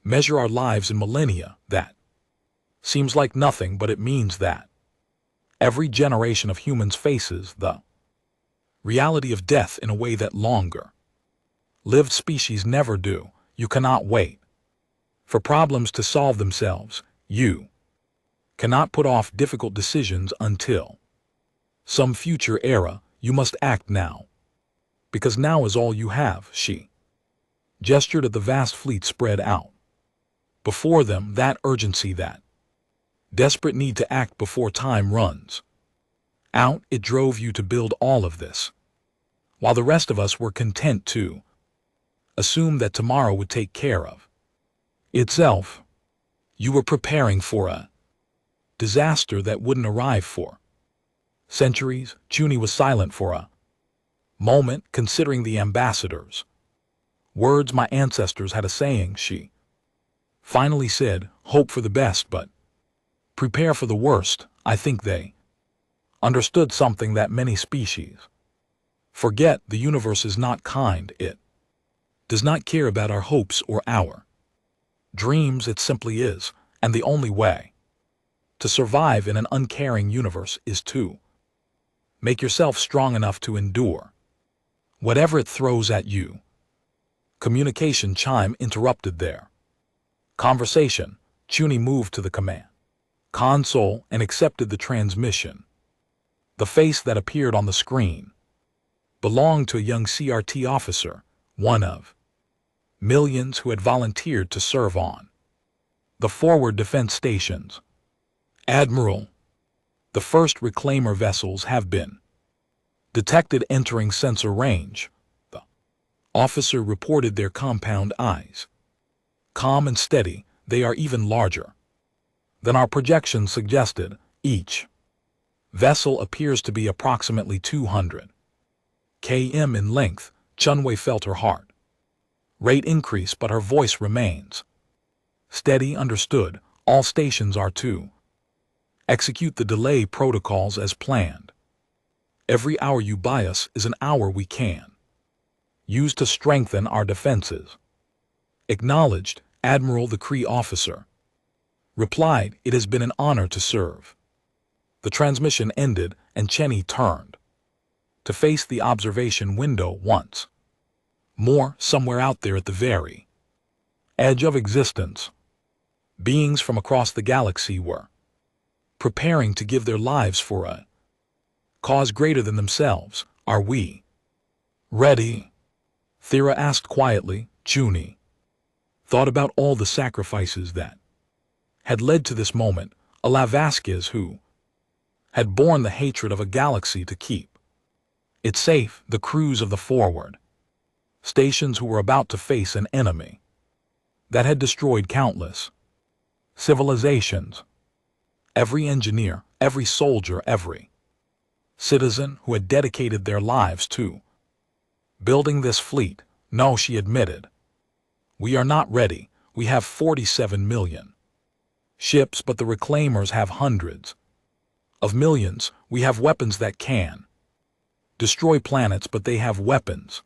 measure our lives in millennia. That seems like nothing, but it means that every generation of humans faces the reality of death in a way that longer lived species never do. You cannot wait for problems to solve themselves. You cannot put off difficult decisions until some future era. You must act now, because now is all you have. She gestured at the vast fleet spread out before them, that urgency, that desperate need to act before time runs out. It drove you to build all of this, while the rest of us were content to assume that tomorrow would take care of itself. You were preparing for a disaster that wouldn't arrive for centuries. Chuni was silent for a moment, considering the ambassador's words. My ancestors had a saying, she finally said, hope for the best, but prepare for the worst. I think they understood something that many species forget. The universe is not kind. It does not care about our hopes or our dreams. It simply is, and the only way to survive in an uncaring universe is to make yourself strong enough to endure whatever it throws at you. Communication chime interrupted their conversation. Chuni moved to the command console and accepted the transmission. The face that appeared on the screen belonged to a young CRT officer, one of millions who had volunteered to serve on the forward defense stations. Admiral, the first reclaimer vessels have been detected entering sensor range. The officer reported, their compound eyes calm and steady. They are even larger than our projections suggested. Each vessel appears to be approximately 200 km in length. Chunwei felt her heart rate increase, but her voice remains steady. Understood. All stations are to execute the delay protocols as planned. Every hour you buy us is an hour we can use to strengthen our defenses. Acknowledged, Admiral the Kree officer. Replied, it has been an honor to serve. The transmission ended and Cheney turned to face the observation window once more. Somewhere out there at the very edge of existence, beings from across the galaxy were preparing to give their lives for a cause greater than themselves. Are we ready? Thera asked quietly. Juni thought about all the sacrifices that had led to this moment. Ala Vasquez, who had borne the hatred of a galaxy to keep it safe, the crews of the forward stations who were about to face an enemy that had destroyed countless civilizations. Every engineer, every soldier, every citizen who had dedicated their lives to building this fleet. No, she admitted. We are not ready. We have 47 million ships, but the reclaimers have hundreds of millions. We have weapons that can destroy planets, but they have weapons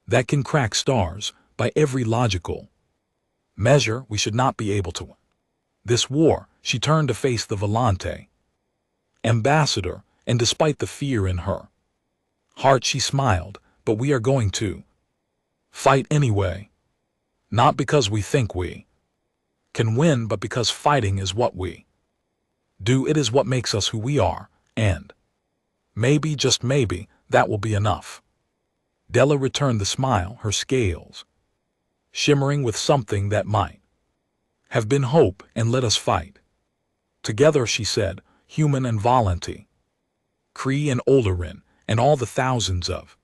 that can crack stars. By every logical measure, we should not be able to win this war. She turned to face the Volante ambassador, and despite the fear in her heart, she smiled. But we are going to fight anyway. Not because we think we can win, but because fighting is what we do. It is what makes us who we are, and maybe, just maybe, that will be enough. Della returned the smile, her scales shimmering with something that might have been hope. And let us fight together, she said. Human and Volante, Kree and Olerin, and all the thousands of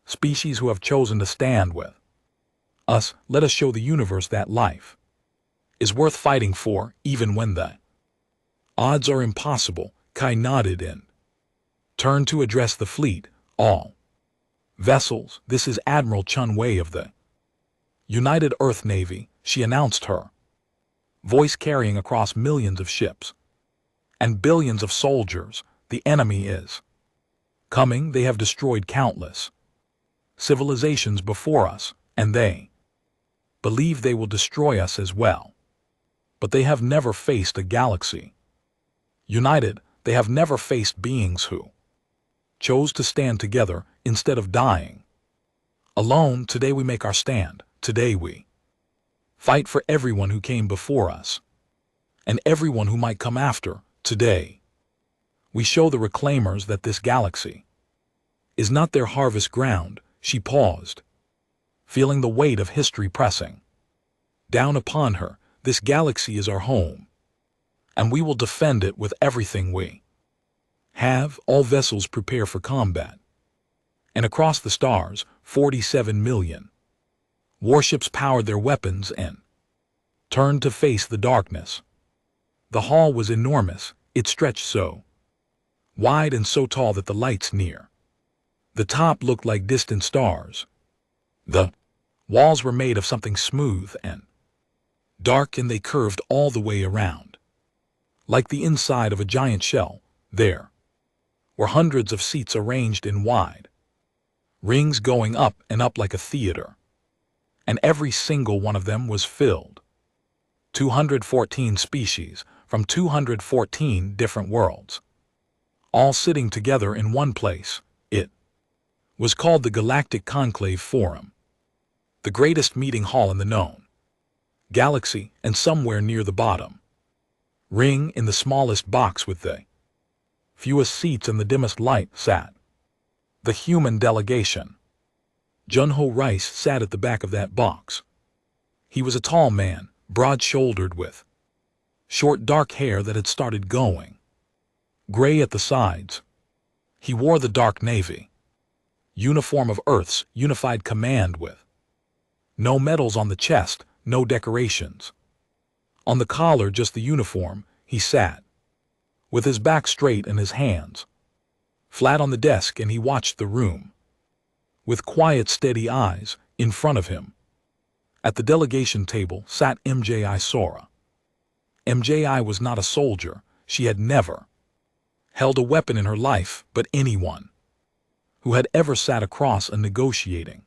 species who have chosen to stand with us. Let us show the universe that life is worth fighting for, even when the odds are impossible. Kai nodded and turned to address the fleet. All vessels, this is Admiral Chun Wei of the United Earth Navy, she announced, her voice carrying across millions of ships and billions of soldiers. The enemy is coming. They have destroyed countless civilizations before us, and they believe they will destroy us as well. But they have never faced a galaxy united. They have never faced beings who chose to stand together instead of dying alone. Today we make our stand. Today we fight for everyone who came before us and everyone who might come after. Today we show the reclaimers that this galaxy is not their harvest ground. She paused, feeling the weight of history pressing down upon her. This galaxy is our home, and we will defend it with everything we have. All vessels prepare for combat. And across the stars, 47 million warships powered their weapons and turned to face the darkness. The hall was enormous. It stretched so wide and so tall that the lights near the top looked like distant stars. The walls were made of something smooth and dark, and they curved all the way around, like the inside of a giant shell. There were hundreds of seats arranged in wide rings going up and up like a theater, and every single one of them was filled. 214 species from 214 different worlds, all sitting together in one place. It was called the Galactic Conclave Forum, the greatest meeting hall in the known galaxy. And somewhere near the bottom ring, in the smallest box with the fewest seats and the dimmest light, sat the human delegation. Junho Rice sat at the back of that box. He was a tall man, broad-shouldered, with short dark hair that had started going gray at the sides. He wore the dark navy uniform of Earth's unified command, with no medals on the chest, no decorations on the collar, just the uniform. He sat with his back straight and his hands flat on the desk, and he watched the room with quiet, steady eyes. In front of him, at the delegation table, sat MJI Sora. MJI was not a soldier. She had never held a weapon in her life, but anyone who had ever sat across a negotiating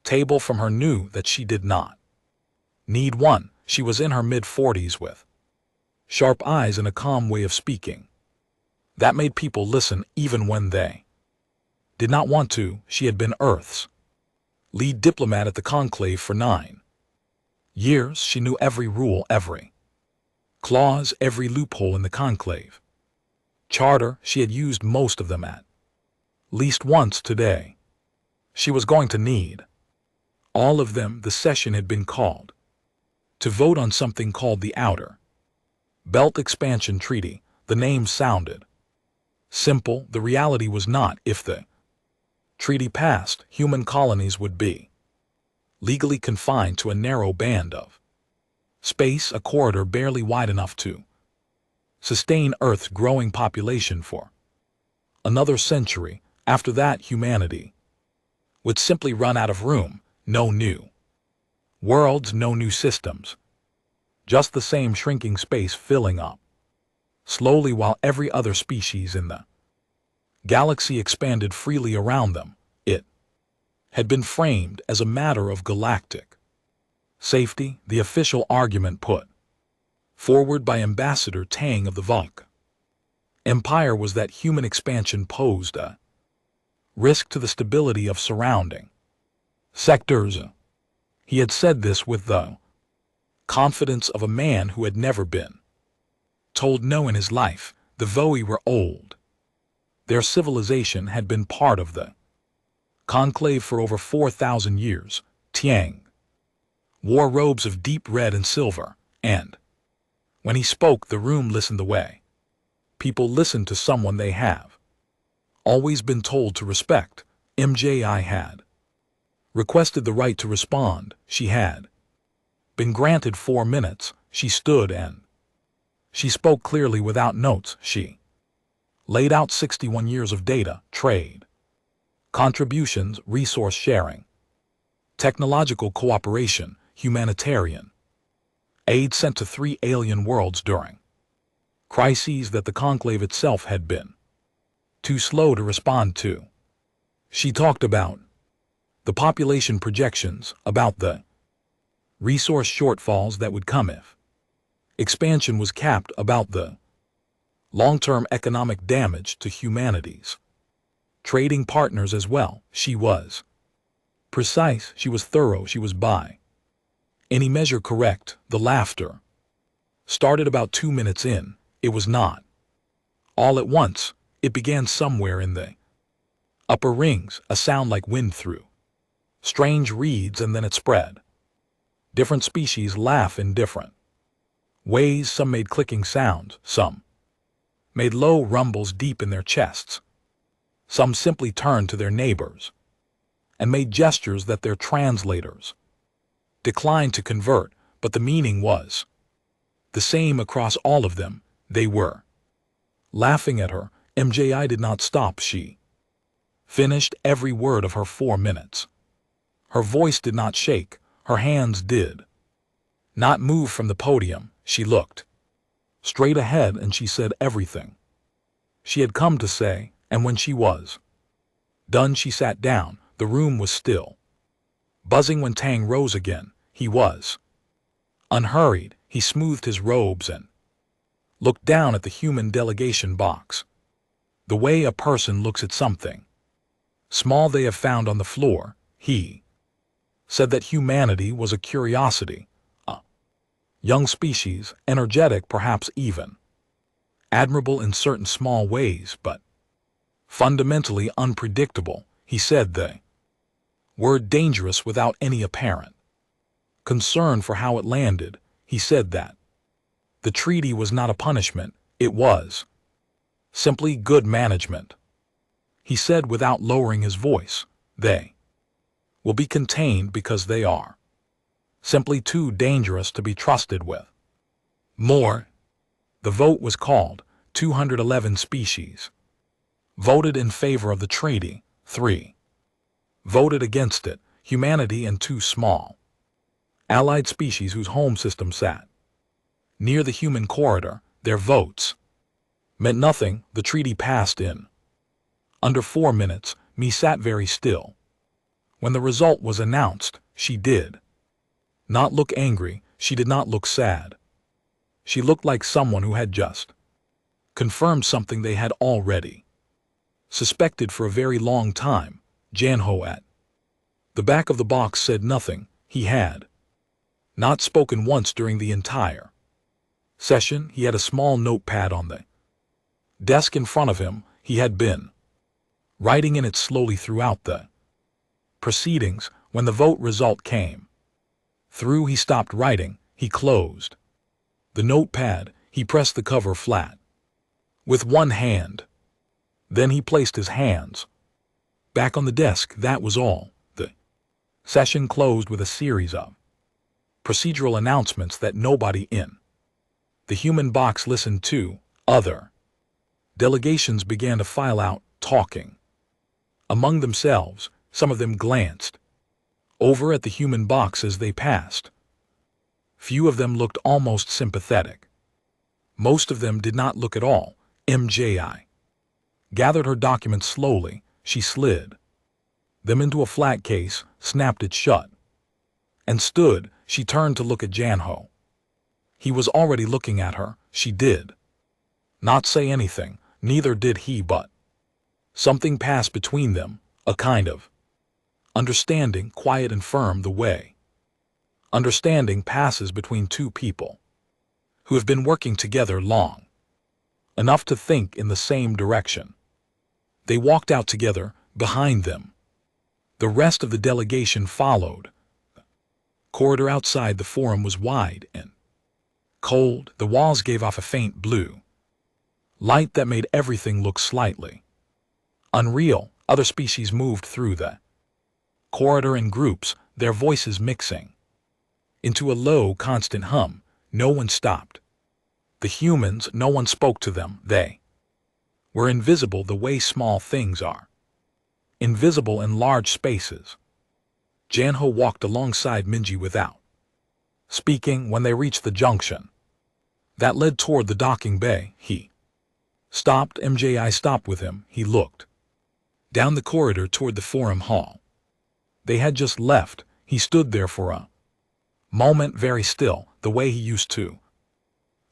table from her knew that she did not Need 1. She was in her mid-40s with sharp eyes and a calm way of speaking. That made people listen even when they did not want to. She had been Earth's lead diplomat at the conclave for 9 years. She knew every rule, every clause, every loophole in the conclave charter. She had used most of them at least once today. She was going to need all of them. The session had been called to vote on something called the Outer Belt Expansion Treaty. The name sounded simple. The reality was not. If the treaty passed, human colonies would be legally confined to a narrow band of space, a corridor barely wide enough to sustain Earth's growing population for another century. After that, humanity would simply run out of room. No new worlds, no new systems. Just the same shrinking space filling up slowly while every other species in the galaxy expanded freely around them. It had been framed as a matter of galactic safety, the official argument put forward by Ambassador Tang of the Vulk Empire was that human expansion posed a risk to the stability of surrounding sectors. He had said this with the confidence of a man who had never been told no in his life. The Voi were old. Their civilization had been part of the conclave for over 4,000 years. Tiang wore robes of deep red and silver, and when he spoke, the room listened the way people listen to someone they have always been told to respect. MJI had requested the right to respond. She had been granted 4 minutes. She stood and she spoke clearly without notes. She laid out 61 years of data, trade, contributions, resource sharing, technological cooperation, humanitarian aid sent to 3 alien worlds during crises that the conclave itself had been too slow to respond to. She talked about the population projections, about the resource shortfalls that would come if expansion was capped, about the long-term economic damage to humanity's trading partners as well. She was precise, she was thorough, she was by any measure correct. The laughter started about 2 minutes in. It was not all at once. It began somewhere in the upper rings, a sound like wind through strange reeds, and then it spread. Different species laugh in different ways. Some made clicking sounds, some made low rumbles deep in their chests. Some simply turned to their neighbors and made gestures that their translators declined to convert, but the meaning was the same across all of them. They were laughing at her. MJI did not stop. She finished every word of her 4 minutes. Her voice did not shake. Her hands did not move from the podium. She looked straight ahead and she said everything she had come to say, and when she was done, she sat down. The room was still buzzing when Tang rose again. He was unhurried. He smoothed his robes and looked down at the human delegation box, the way a person looks at something small they have found on the floor. He said that humanity was a curiosity, a young species, energetic, perhaps even admirable in certain small ways, but fundamentally unpredictable. He said they were dangerous without any apparent concern for how it landed. He said that the treaty was not a punishment, it was simply good management. He said without lowering his voice, they will be contained because they are simply too dangerous to be trusted with. More. The vote was called. 211 species voted in favor of the treaty, 3 voted against it, humanity and 2 small allied species whose home system sat near the human corridor. Their votes meant nothing. The treaty passed in under 4 minutes. Me sat very still. When the result was announced, she did Not look angry, she did not look sad. She looked like someone who had just confirmed something they had already suspected for a very long time. Janho at the back of the box said nothing. He had not spoken once during the entire session. He had a small notepad on the desk in front of him. He had been writing in it slowly throughout the proceedings. When the vote result came through, he stopped writing. He closed the notepad. He pressed the cover flat with one hand. Then he placed his hands back on the desk. That was all. The session closed with a series of procedural announcements that nobody in the human box listened to. Other delegations began to file out, talking among themselves. Some of them glanced over at the human box as they passed. Few of them looked almost sympathetic. Most of them did not look at all. MJI gathered her documents slowly. She slid them into a flat case, snapped it shut, and stood. She turned to look at Janho. He was already looking at her. She did not say anything, neither did he, but something passed between them, a kind of understanding, quiet and firm, the way understanding passes between two people who have been working together long enough to think in the same direction. They walked out together. Behind them, the rest of the delegation followed. The corridor outside the forum was wide and cold. The walls gave off a faint blue light that made everything look slightly unreal. Other species moved through the corridor in groups, their voices mixing into a low, constant hum. No one stopped. The humans, no one spoke to them. They were invisible the way small things are invisible in large spaces. Janho walked alongside Minji without speaking. When they reached the junction that led toward the docking bay, he stopped. MJI stopped with him. He looked down the corridor toward the forum hall. They had just left. He stood there for a moment, very still, the way he used to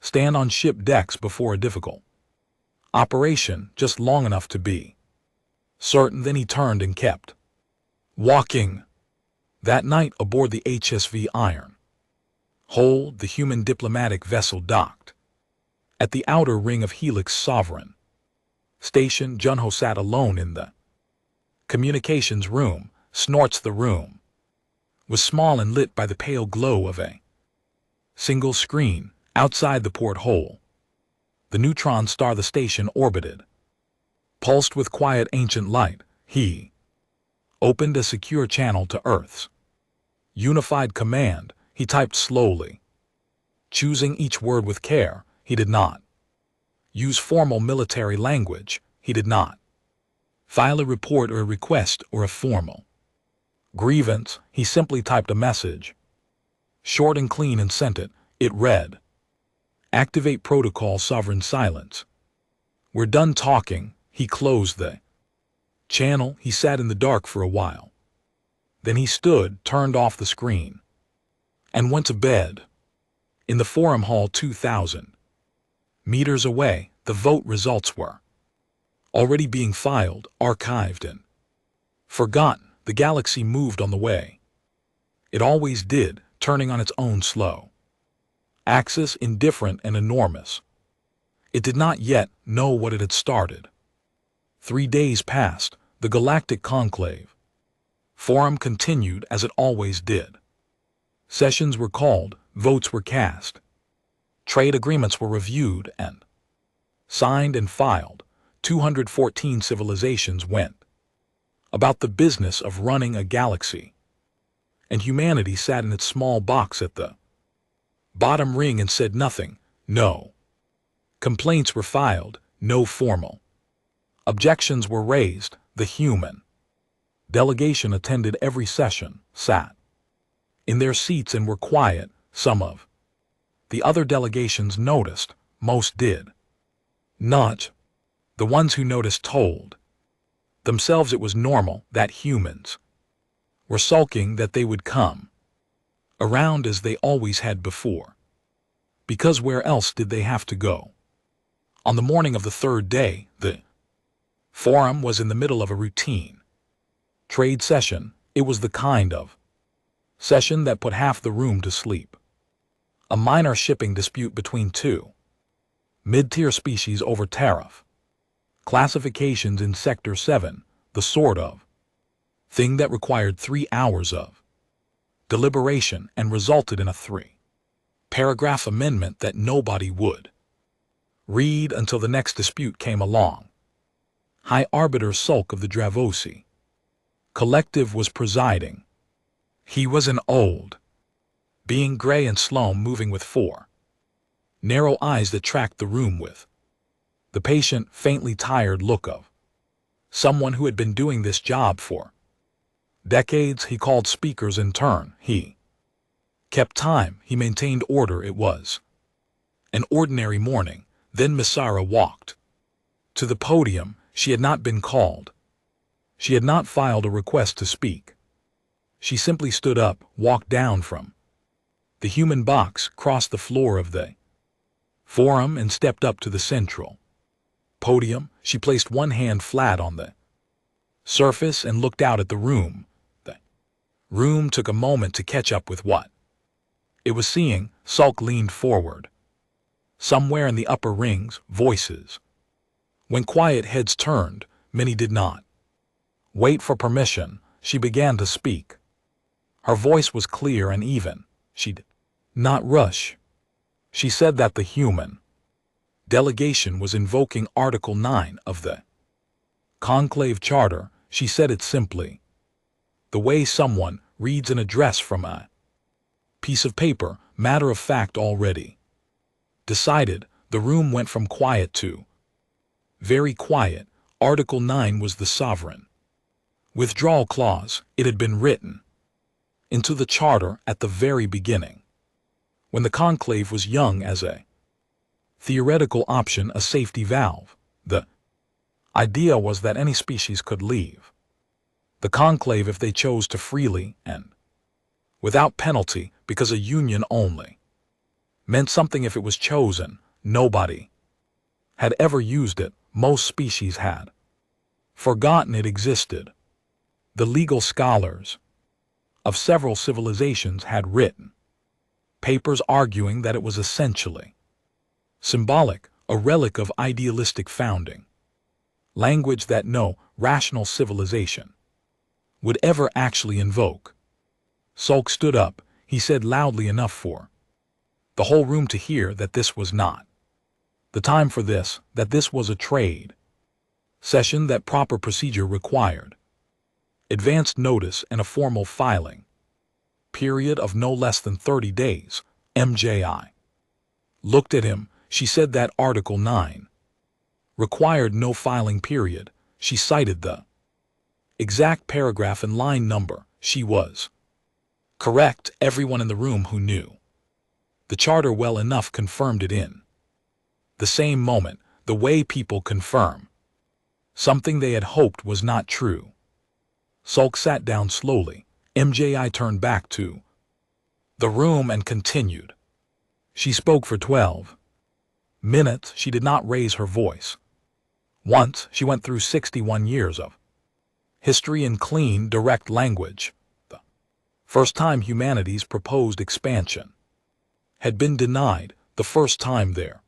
stand on ship decks before a difficult operation, just long enough to be certain. Then he turned and kept walking. That night, aboard the HSV Iron Hold, the human diplomatic vessel docked at the outer ring of Helix Sovereign Station. Junho sat alone in the communications room. Snorts. The room was small and lit by the pale glow of a single screen. Outside the porthole, the neutron star the station orbited pulsed with quiet ancient light. He opened a secure channel to Earth's unified command. He typed slowly, choosing each word with care. He did not use formal military language. He did not file a report or a request or a formal grievance. He simply typed a message, short and clean, and sent it. It read, "Activate protocol sovereign silence. We're done talking." He closed the channel. He sat in the dark for a while. Then he stood, turned off the screen, and went to bed. In the forum hall 2,000 meters away, the vote results were already being filed, archived, and forgotten. The galaxy moved on the way it always did, turning on its own slow axis, indifferent and enormous. It did not yet know what it had started. 3 days passed. The galactic conclave forum continued as it always did. Sessions were called, votes were cast, trade agreements were reviewed and signed and filed. 214 civilizations went about the business of running a galaxy, and humanity sat in its small box at the bottom ring and said nothing. No complaints were filed, no formal objections were raised. The human delegation attended every session, sat in their seats and were quiet. Some of the other delegations noticed, most did not. The ones who noticed told themselves it was normal that humans were sulking, that they would come around as they always had before. Because where else did they have to go? On the morning of the third day, the forum was in the middle of a routine trade session. It was the kind of session that put half the room to sleep. A minor shipping dispute between two mid-tier species over tariff classifications in Sector 7, the sort of thing that required 3 hours of deliberation and resulted in a 3-paragraph amendment that nobody would read until the next dispute came along. High Arbiter Sulk of the Dravosi Collective was presiding. He was an old being, gray and slow, moving with 4 narrow eyes that tracked the room with the patient, faintly tired look of someone who had been doing this job for decades. He called speakers in turn. He kept time. He maintained order. It was an ordinary morning. Then Misara walked to the podium. She had not been called. She had not filed a request to speak. She simply stood up, walked down from the human box, crossed the floor of the forum, and stepped up to the central podium. She placed one hand flat on the surface and looked out at the room. The room took a moment to catch up with what it was seeing. Sulk leaned forward. Somewhere in the upper rings, voices. When quiet heads turned, many did not wait for permission. She began to speak. Her voice was clear and even. She did not rush. She said that the human delegation was invoking Article 9 of the Conclave Charter. She said it simply, the way someone reads an address from a piece of paper, matter of fact, already decided. The room went from quiet to very quiet. Article 9 was the sovereign withdrawal clause. It had been written into the charter at the very beginning, when the conclave was young, as a theoretical option, a safety valve. The idea was that any species could leave the conclave if they chose to, freely and without penalty, because a union only meant something if it was chosen. Nobody had ever used it. Most species had forgotten it existed. The legal scholars of several civilizations had written papers arguing that it was essentially symbolic, a relic of idealistic founding language that no rational civilization would ever actually invoke. Sulk stood up. He said loudly enough for the whole room to hear that this was not the time for this, that this was a trade session, that proper procedure required advanced notice and a formal filing period of no less than 30 days. MJI looked at him. She said that Article 9 required no filing period. She cited the exact paragraph and line number. She was correct. Everyone in the room who knew the charter well enough confirmed it in the same moment, the way people confirm something they had hoped was not true. Sulk sat down slowly. MJI turned back to the room and continued. She spoke for 12 minutes. She did not raise her voice once. She went through 61 years of history in clean, direct language. The first time humanity's proposed expansion had been denied, the first time their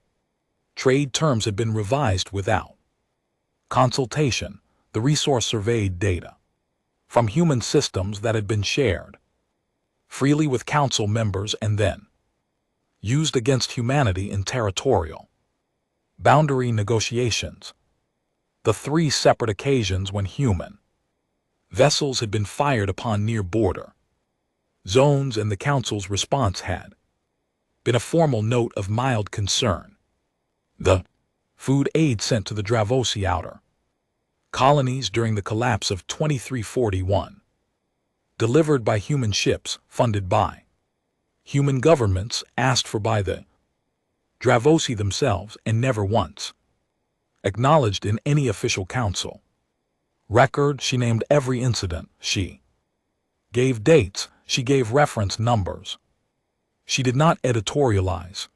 trade terms had been revised without consultation, the resource surveyed data from human systems that had been shared freely with council members and then used against humanity in territorial boundary negotiations. The 3 separate occasions when human vessels had been fired upon near border zones, and the council's response had been a formal note of mild concern. The food aid sent to the Dravosi outer colonies during the collapse of 2341, delivered by human ships funded by human governments, asked for by the Dravosi themselves, and never once acknowledged in any official council record. She named every incident. She gave dates. She gave reference numbers. She did not editorialize.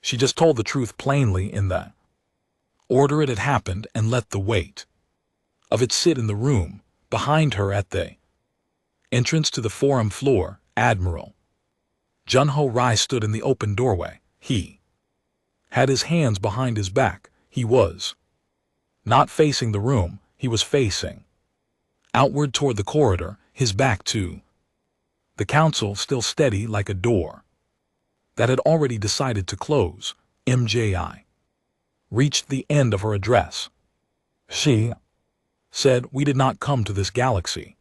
She just told the truth plainly in the order it had happened and let the weight of it sit in the room behind her. At the entrance to the forum floor, Admiral Junho Rai stood in the open doorway. He had his hands behind his back. He was not facing the room, he was facing outward toward the corridor, his back to the council, still steady like a door that had already decided to close. MJI reached the end of her address. She said, "We did not come to this galaxy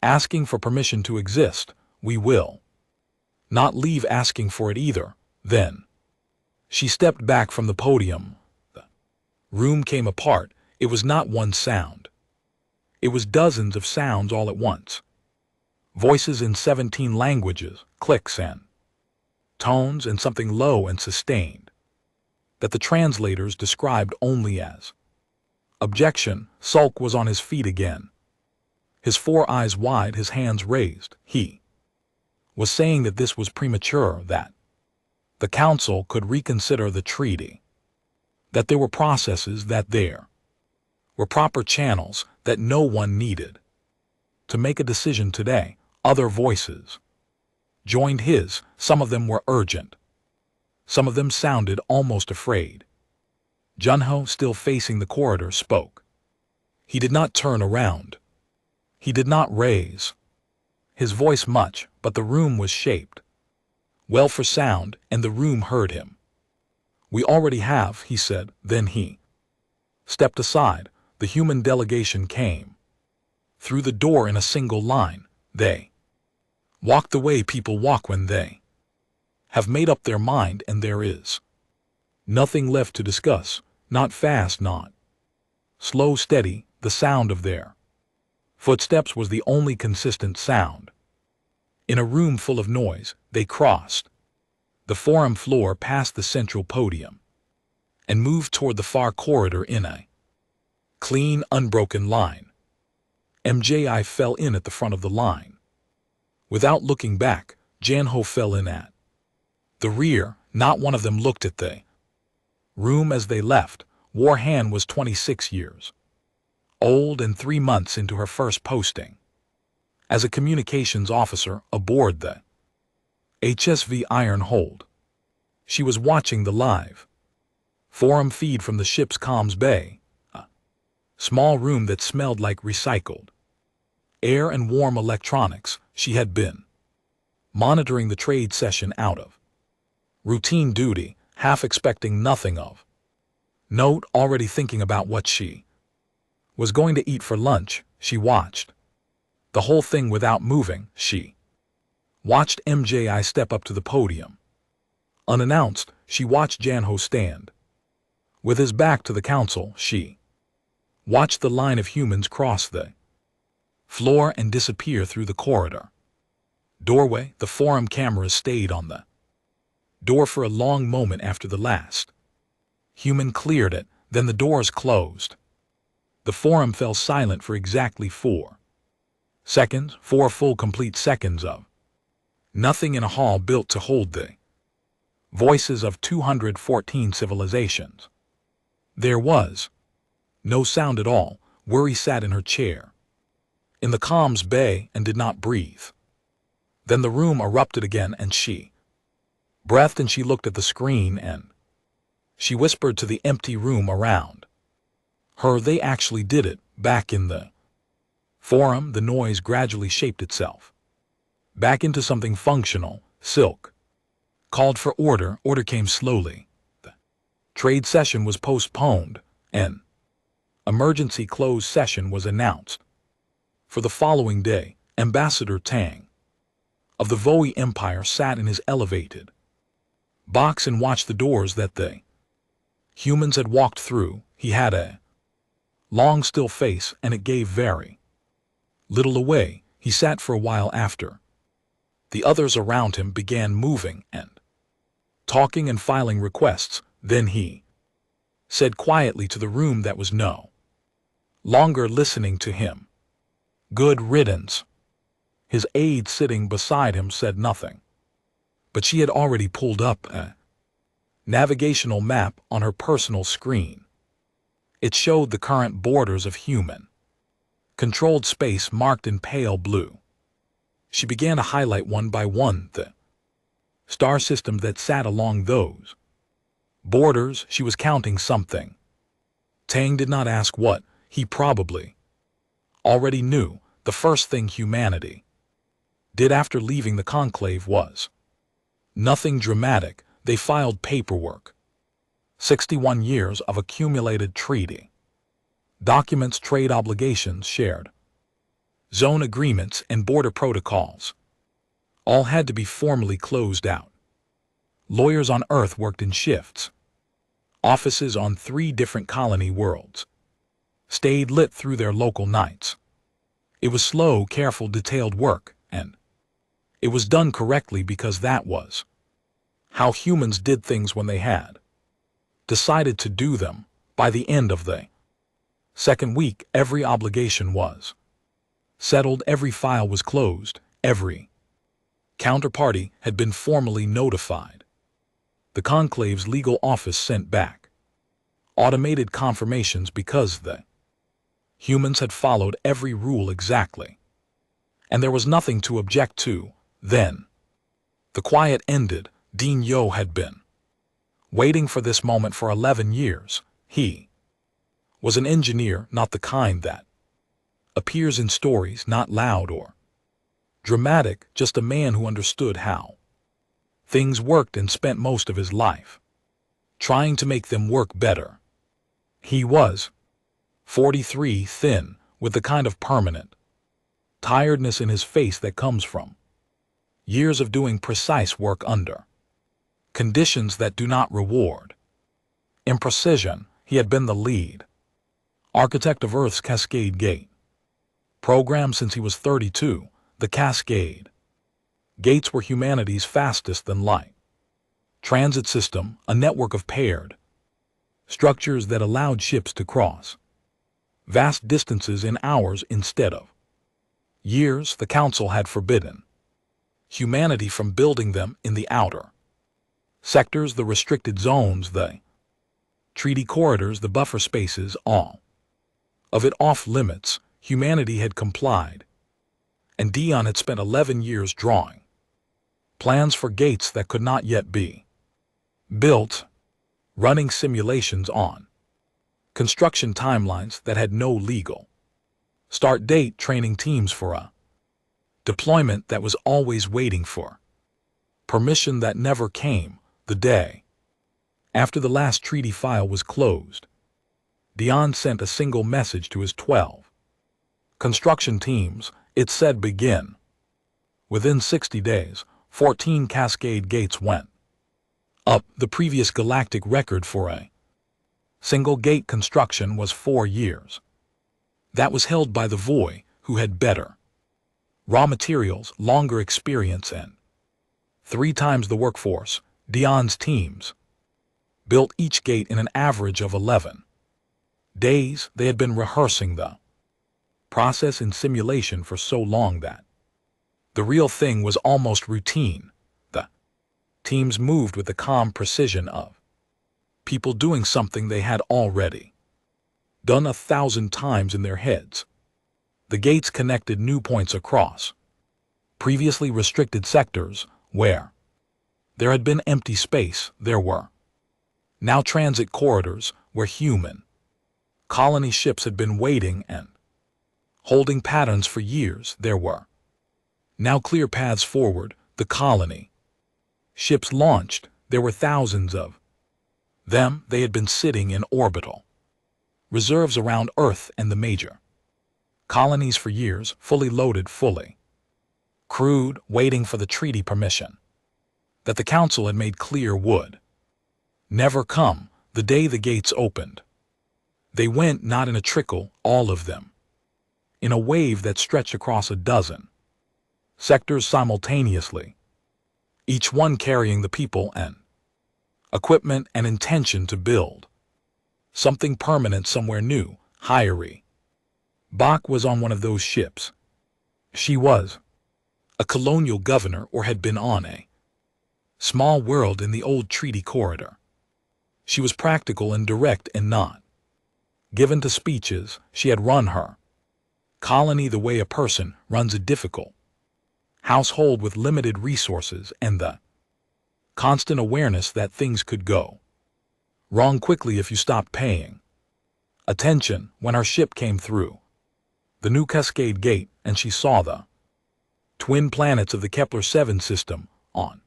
asking for permission to exist. We will not leave asking for it either." Then she stepped back from the podium. The room came apart. It was not one sound. It was dozens of sounds all at once. Voices in 17 languages, clicks and tones, and something low and sustained that the translators described only as objection. Sulk was on his feet again, his 4 eyes wide, his hands raised. He was saying that this was premature, that the council could reconsider the treaty, that there were processes, that there were proper channels, that no one needed to make a decision today. Other voices joined his. Some of them were urgent. Some of them sounded almost afraid. Junho, still facing the corridor, spoke. He did not turn around. He did not raise his voice much, but the room was shaped well for sound, and the room heard him. "We already have," he said. Then he stepped aside. The human delegation came through the door in a single line. They walked the way people walk when they have made up their mind and there is nothing left to discuss. Not fast, not slow, steady. The sound of their footsteps was the only consistent sound. In a room full of noise, they crossed the forum floor, past the central podium, and moved toward the far corridor in a clean, unbroken line. MJI fell in at the front of the line. Without looking back, Janho fell in at the rear. Not one of them looked at the room as they left. Warhan was 26 years old and 3 months into her first posting as a communications officer aboard the HSV Iron Hold. She was watching the live forum feed from the ship's comms bay, a small room that smelled like recycled air and warm electronics. She had been monitoring the trade session out of routine duty, half expecting nothing of note, already thinking about what she was going to eat for lunch. She watched the whole thing without moving. She watched MJI step up to the podium. Unannounced, she watched Janho stand with his back to the council. She watched the line of humans cross the floor and disappear through the corridor doorway. The forum cameras stayed on the door for a long moment after the last human cleared it. Then the doors closed. The forum fell silent for exactly 4 seconds, 4 full complete seconds of nothing in a hall built to hold the voices of 214 civilizations. There was no sound at all. Worry sat in her chair in the comms bay and did not breathe. Then the room erupted again and she breathed, and she looked at the screen and she whispered to the empty room around her. They actually did it. Back in the forum, the noise gradually shaped itself back into something functional. Silk called for order. Order came slowly. The trade session was postponed. An emergency closed session was announced for the following day. Ambassador Tang of the Voi Empire sat in his elevated box and watched the doors that the humans had walked through. He had a long, still face, and it gave very little away. He sat for a while after the others around him began moving and talking and filing requests. Then he said quietly to the room that was no longer listening to him, "Good riddance." His aide sitting beside him said nothing. But she had already pulled up a navigational map on her personal screen. It showed the current borders of human controlled space marked in pale blue. She began to highlight one by one the star systems that sat along those borders. She was counting something. Tang did not ask what. He probably already knew. The first thing humanity did after leaving the conclave was nothing dramatic. They filed paperwork. 61 years of accumulated treaty documents, trade obligations, shared zone agreements, and border protocols. All had to be formally closed out. Lawyers on Earth worked in shifts. Offices on 3 different colony worlds stayed lit through their local nights. It was slow, careful, detailed work, and it was done correctly because that was how humans did things when they had decided to do them. By the end of the second week, every obligation was settled, every file was closed, every counterparty had been formally notified. The conclave's legal office sent back automated confirmations because the humans had followed every rule exactly, and there was nothing to object to. Then the quiet ended. Dean Yo had been waiting for this moment for 11 years. He was an engineer, not the kind that appears in stories, not loud or dramatic, just a man who understood how things worked and spent most of his life trying to make them work better. He was 43, thin, with the kind of permanent tiredness in his face that comes from years of doing precise work under conditions that do not reward imprecision. He had been the lead architect of Earth's Cascade Gate program since he was 32. The Cascade Gates were humanity's fastest-than-light transit system, a network of paired structures that allowed ships to cross vast distances in hours instead of years. The Council had forbidden humanity from building them in the outer sectors, the restricted zones, the treaty corridors, the buffer spaces, all of it off limits. Humanity had complied, and Dion had spent 11 years drawing plans for gates that could not yet be built, running simulations on construction timelines that had no legal start date, training teams for a deployment that was always waiting for permission that never came. The day after the last treaty file was closed, Dion sent a single message to his 12 construction teams. It said, begin. Within 60 days, 14 Cascade Gates went up. The previous galactic record for a single gate construction was 4 years. That was held by the Voy, who had better raw materials, longer experience, and 3 times the workforce. Dion's teams built each gate in an average of 11 days. They had been rehearsing the process in simulation for so long that the real thing was almost routine. The teams moved with the calm precision of people doing something they had already done 1,000 times in their heads. The gates connected new points across previously restricted sectors. Where there had been empty space, there were now transit corridors where human colony ships had been waiting and holding patterns for years. There were now clear paths forward. The colony ships launched. There were thousands of them. They had been sitting in orbital reserves around Earth and the major colonies for years, fully loaded, fully crewed, waiting for the treaty permission that the Council had made clear would never come. The day the gates opened, they went not in a trickle, all of them, in a wave that stretched across a dozen sectors simultaneously, each one carrying the people and equipment and intention to build something permanent somewhere new. Hyrie Bach was on one of those ships. She was a colonial governor, or had been on a Small world in the old treaty corridor. She was practical and direct and not given to speeches. She had run her colony the way a person runs a difficult household with limited resources and the constant awareness that things could go wrong quickly if you stopped paying attention. When her ship came through the new Cascade Gate and she saw the twin planets of the Kepler 7 system on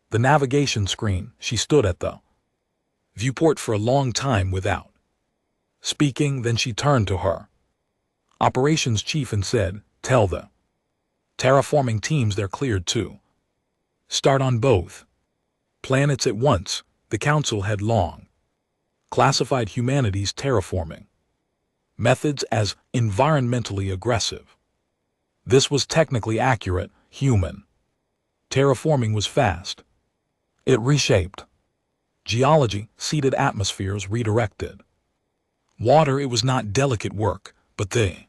the navigation screen, she stood at the viewport for a long time without speaking. Then she turned to her operations chief and said, "Tell the terraforming teams they're cleared to start on both planets at once." The Council had long classified humanity's terraforming methods as environmentally aggressive. This was technically accurate. Human terraforming was fast. It reshaped geology, seeded atmospheres, redirected water. It was not delicate work, but the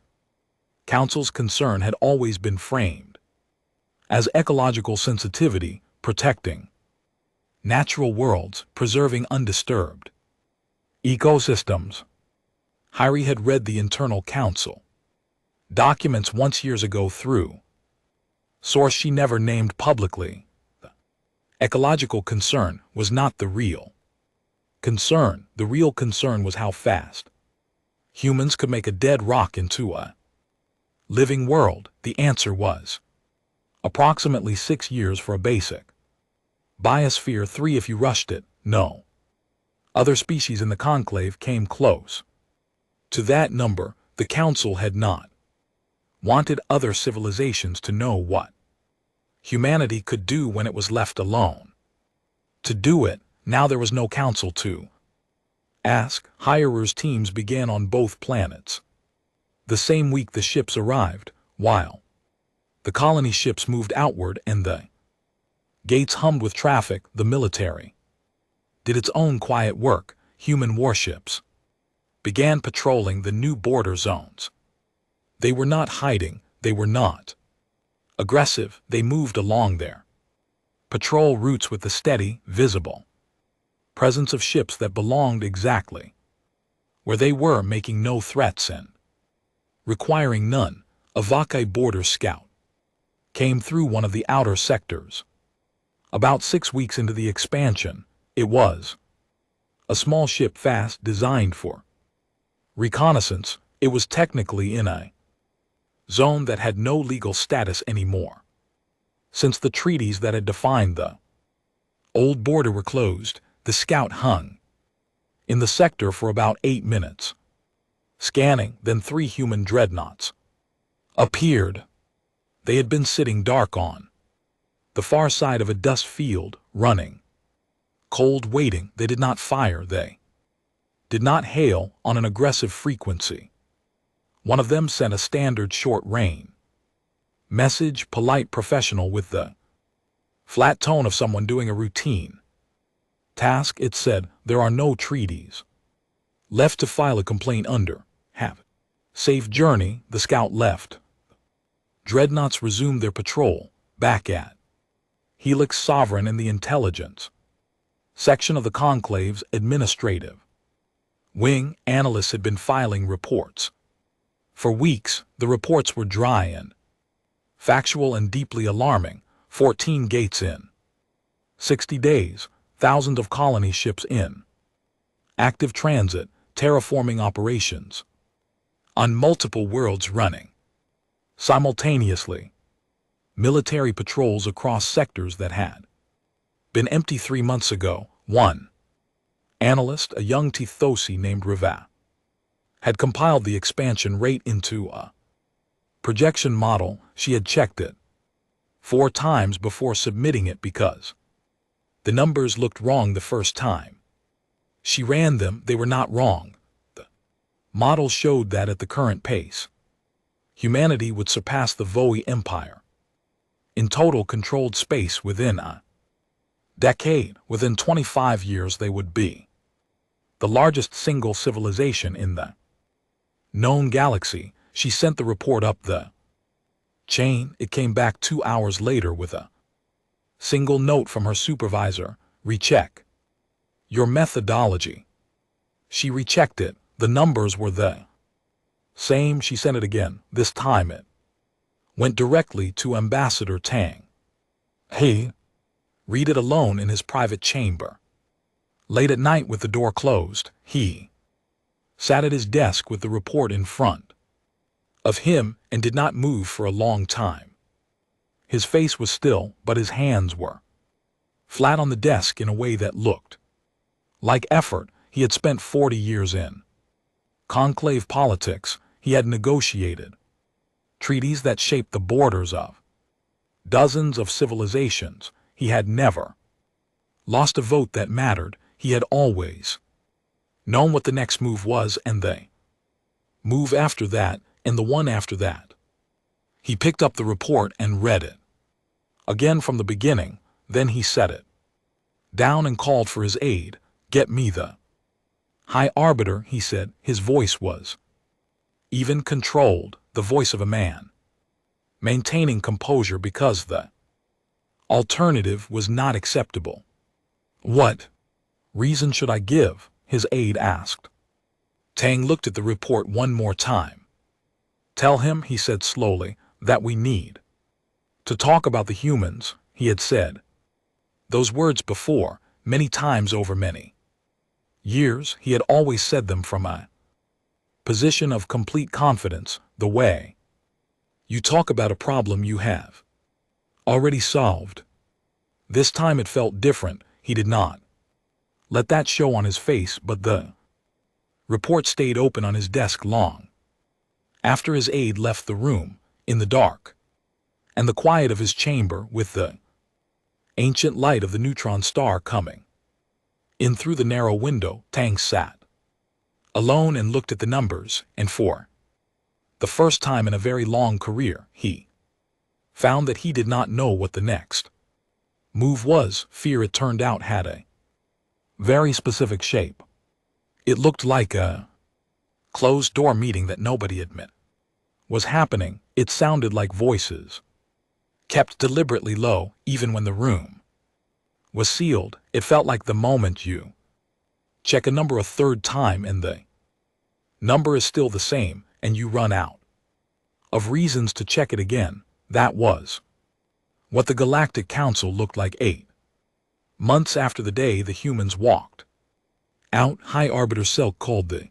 Council's concern had always been framed as ecological sensitivity, protecting natural worlds, preserving undisturbed ecosystems. Hyrie had read the internal council documents once years ago through source she never named publicly. The ecological concern was not the real concern. The real concern was how fast humans could make a dead rock into a living world. The answer was approximately 6 years for a basic biosphere, 3 if you rushed it. No other species in the conclave came close to that number. The Council had not wanted other civilizations to know what humanity could do when it was left alone to do it. Now there was no council to ask. Hirer's teams began on both planets the same week the ships arrived, while the colony ships moved outward and the gates hummed with traffic. The military did its own quiet work. Human warships began patrolling the new border zones. They were not hiding, they were not aggressive, they moved along their patrol routes with the steady, visible presence of ships that belonged exactly where they were, making no threats and requiring none. A Vakai border scout came through one of the outer sectors. About 6 weeks into the expansion, it was a small ship fast designed for reconnaissance. It was technically in a zone that had no legal status anymore, since the treaties that had defined the old border were closed. The scout hung in the sector for about 8 minutes, scanning. Then 3 human dreadnoughts appeared. They had been sitting dark on the far side of a dust field, running cold, waiting. They did not fire. They did not hail on an aggressive frequency. One of them sent a standard short-range message, polite, professional, with the flat tone of someone doing a routine task. It said, "There are no treaties left to file a complaint under. Have safe journey." The scout left. Dreadnoughts resumed their patrol back at Helix Sovereign in the intelligence section of the Conclave's administrative wing. Analysts had been filing reports for weeks. The reports were dry and factual and deeply alarming. 14 gates in 60 days, thousands of colony ships in active transit, terraforming operations on multiple worlds running simultaneously, military patrols across sectors that had been empty 3 months ago. One analyst, a young Tithosi named Riva, had compiled the expansion rate into a projection model. She had checked it 4 times before submitting it because the numbers looked wrong the first time she ran them. They were not wrong. The model showed that at the current pace, humanity would surpass the Voi Empire in total controlled space within a decade. Within 25 years they would be the largest single civilization in the known galaxy. She sent the report up the chain. It came back 2 hours later with a Single note from her supervisor, recheck your methodology. She rechecked it. The numbers were the same. She sent it again. This time it went directly to Ambassador Tang. He read it alone in his private chamber. Late at night with the door closed, he sat at his desk with the report in front of him and did not move for a long time. His face was still, but his hands were flat on the desk in a way that looked like effort he had spent 40 years in conclave politics. He had negotiated treaties that shaped the borders of dozens of civilizations. He had never lost a vote that mattered. He had always known what the next move was, and the move after that, and the one after that. He picked up the report and read it again from the beginning. Then he set it down and called for his aide. Get me the High Arbiter, he said. His voice was even controlled, the voice of a man maintaining composure because the alternative was not acceptable. What reason should I give? His aide asked. Tang looked at the report one more time. Tell him, he said slowly, that we need to talk about the humans. He had said those words before, many times over many years. He had always said them from a position of complete confidence, the way you talk about a problem you have already solved. This time it felt different. He did not let that show on his face, but the report stayed open on his desk long after his aide left the room, in the dark and the quiet of his chamber, with the ancient light of the neutron star coming in through the narrow window. Tang sat alone and looked at the numbers, and for the first time in a very long career, he found that he did not know what the next move was. Fear, it turned out, had a very specific shape. It looked like a closed-door meeting that nobody admit was happening. It sounded like voices kept deliberately low, even when the room was sealed. It felt like the moment you check a number a third time and the number is still the same, and you run out of reasons to check it again. That was what the Galactic Council looked like 8 months after the day the humans walked out. High Arbiter Silk called the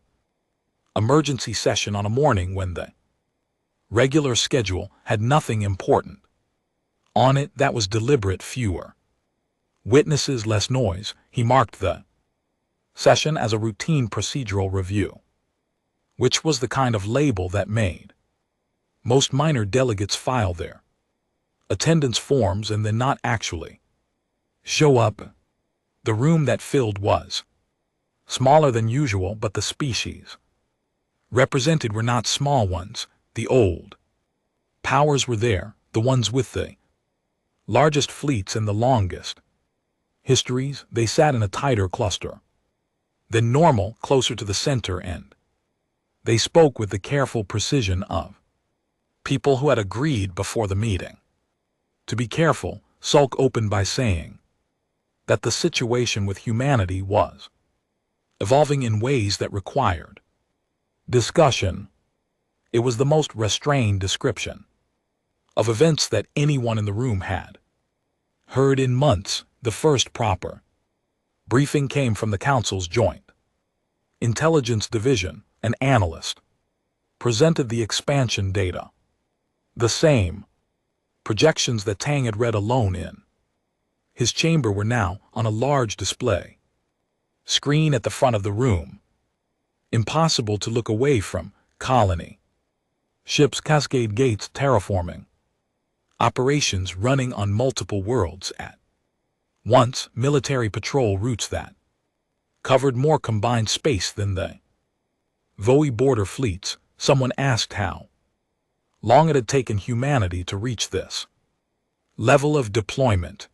emergency session on a morning when the regular schedule had nothing important on it. That was deliberate. Fewer witnesses, less noise. He marked the session as a routine procedural review, which was the kind of label that made most minor delegates file their attendance forms and then not actually show up. The room that filled was smaller than usual, but the species represented were not small ones. The old powers were there, the ones with the largest fleets and the longest histories. They sat in a tighter cluster than normal, closer to the center, and they spoke with the careful precision of people who had agreed before the meeting to be careful. Sulk opened by saying that the situation with humanity was evolving in ways that required discussion. It was the most restrained description of events that anyone in the room had heard in months. The first proper briefing came from the Council's Joint Intelligence Division. An analyst presented the expansion data, the same projections that Tang had read alone in his chamber were now on a large display screen at the front of the room. Impossible to look away from. Colony ships, cascade gates, terraforming operations running on multiple worlds at once, military patrol routes that covered more combined space than the VOE border fleets. Someone asked how long it had taken humanity to reach this level of deployment.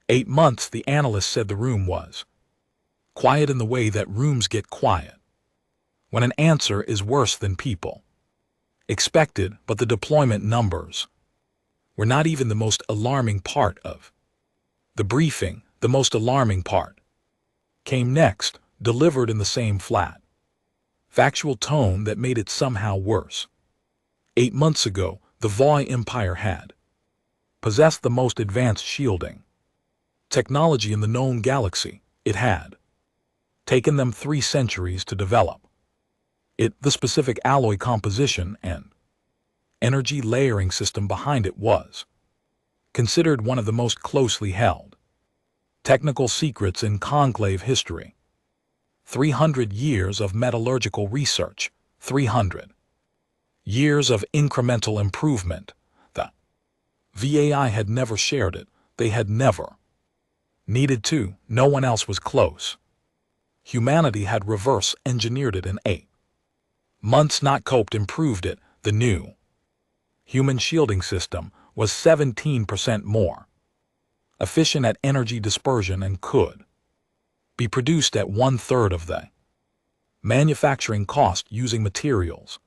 8 months, the analyst said. The room was quiet in the way that rooms get quiet when an answer is worse than people expected, but the deployment numbers were not even the most alarming part of The briefing, the most alarming part, came next, delivered in the same flat, factual tone that made it somehow worse. 8 months ago, the Voy Empire had possessed the most advanced shielding technology in the known galaxy. It had taken them 3 centuries to develop it. The specific alloy composition and energy layering system behind it was considered one of the most closely held technical secrets in Conclave history. 300 years of metallurgical research, 300 years of incremental improvement. The VAI had never shared it. They had never needed to. No one else was close. Humanity had reverse engineered it in 8 months, not coped, improved it. The new human shielding system was 17% more efficient at energy dispersion and could be produced at 1/3 of the manufacturing cost using materials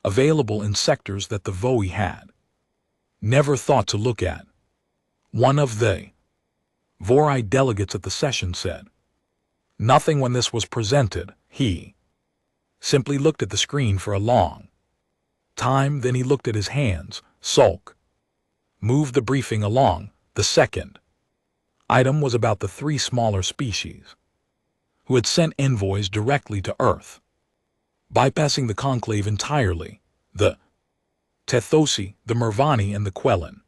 available in sectors that the VOE had never thought to look at. One of the VORI delegates at the session said nothing when this was presented. He simply looked at the screen for a long time, then he looked at his hands. Sulk moved the briefing along. The second item was about the 3 smaller species who had sent envoys directly to Earth, bypassing the Conclave entirely, the Tethosi, the Mervani, and the Quellan,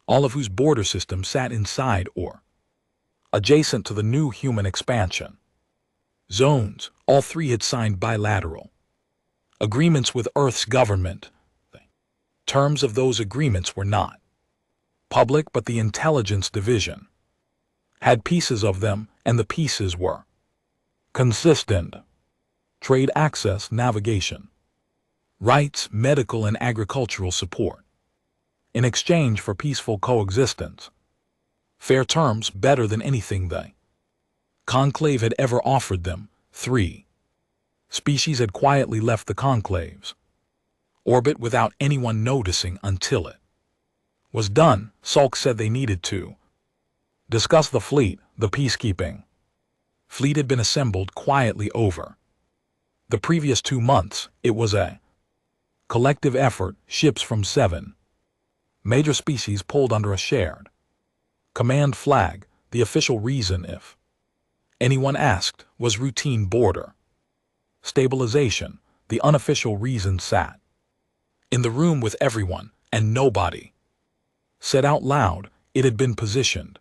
all of whose border system sat inside or adjacent to the new human expansion zones. All 3 had signed bilateral agreements with Earth's government. The terms of those agreements were not public, but the intelligence division had pieces of them, and the pieces were consistent: trade access, navigation rights, medical and agricultural support, in exchange for peaceful coexistence. Fair terms, better than anything the Conclave had ever offered them. 3 species had quietly left the Conclave's orbit without anyone noticing until it was done. Sulk said they needed to discuss the fleet. The peacekeeping fleet had been assembled quietly over the previous 2 months. It was a collective effort. Ships from 7 major species pulled under a shared command flag. The official reason, if anyone asked, was routine border stabilization. The unofficial reason sat in the room with everyone, and nobody said out loud. It had been positioned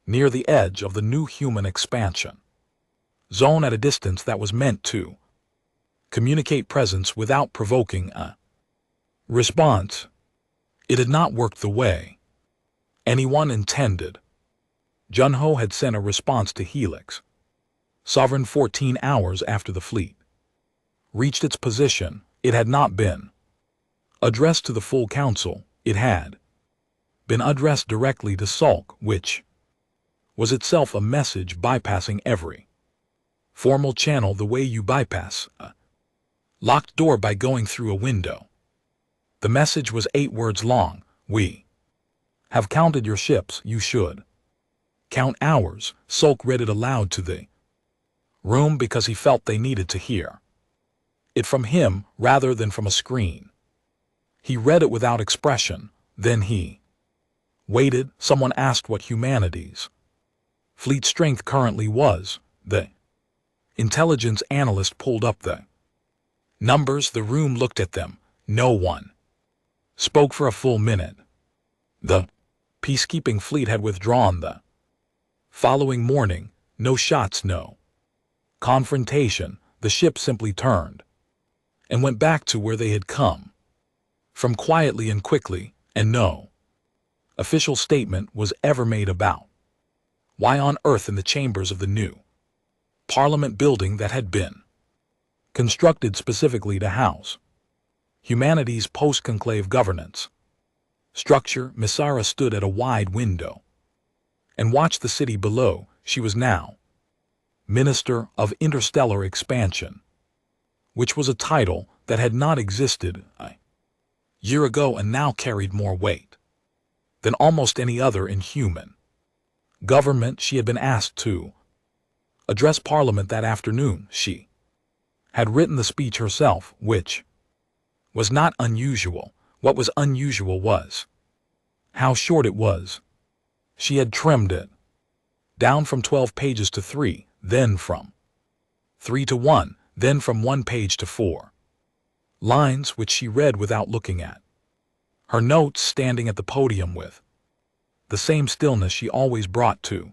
near the edge of the new human expansion zone at a distance that was meant to communicate presence without provoking a response. It had not worked the way anyone intended. Junho had sent a response to Helix Sovereign 14 hours after the fleet reached its position. It had not been addressed to the full council. It had been addressed directly to Sulk, which was itself a message bypassing every formal channel, the way you bypass a locked door by going through a window. The message was 8 words long. We have counted your ships. You should count ours. Sulk read it aloud to the room because he felt they needed to hear it from him rather than from a screen. He read it without expression. Then he waited. Someone asked what humanity's fleet strength currently was. The intelligence analyst pulled up the numbers. The room looked at them. No one spoke for a full minute. The peacekeeping fleet had withdrawn the following morning. No shots, no confrontation. The ship simply turned and went back to where they had come from, quietly and quickly, and no official statement was ever made about why on earth in the chambers of the new Parliament building that had been constructed specifically to house humanity's post-conclave governance structure. Misara stood at a wide window and watched the city below. She was now Minister of Interstellar Expansion, which was a title that had not existed a year ago and now carried more weight than almost any other in human government. She had been asked to address Parliament that afternoon. She had written the speech herself, which was not unusual. What was unusual was how short it was. She had trimmed it down from 12 pages to 3, then from 3 to 1, then from 1 page to 4 lines, which she read without looking at her notes, standing at the podium with the same stillness she always brought to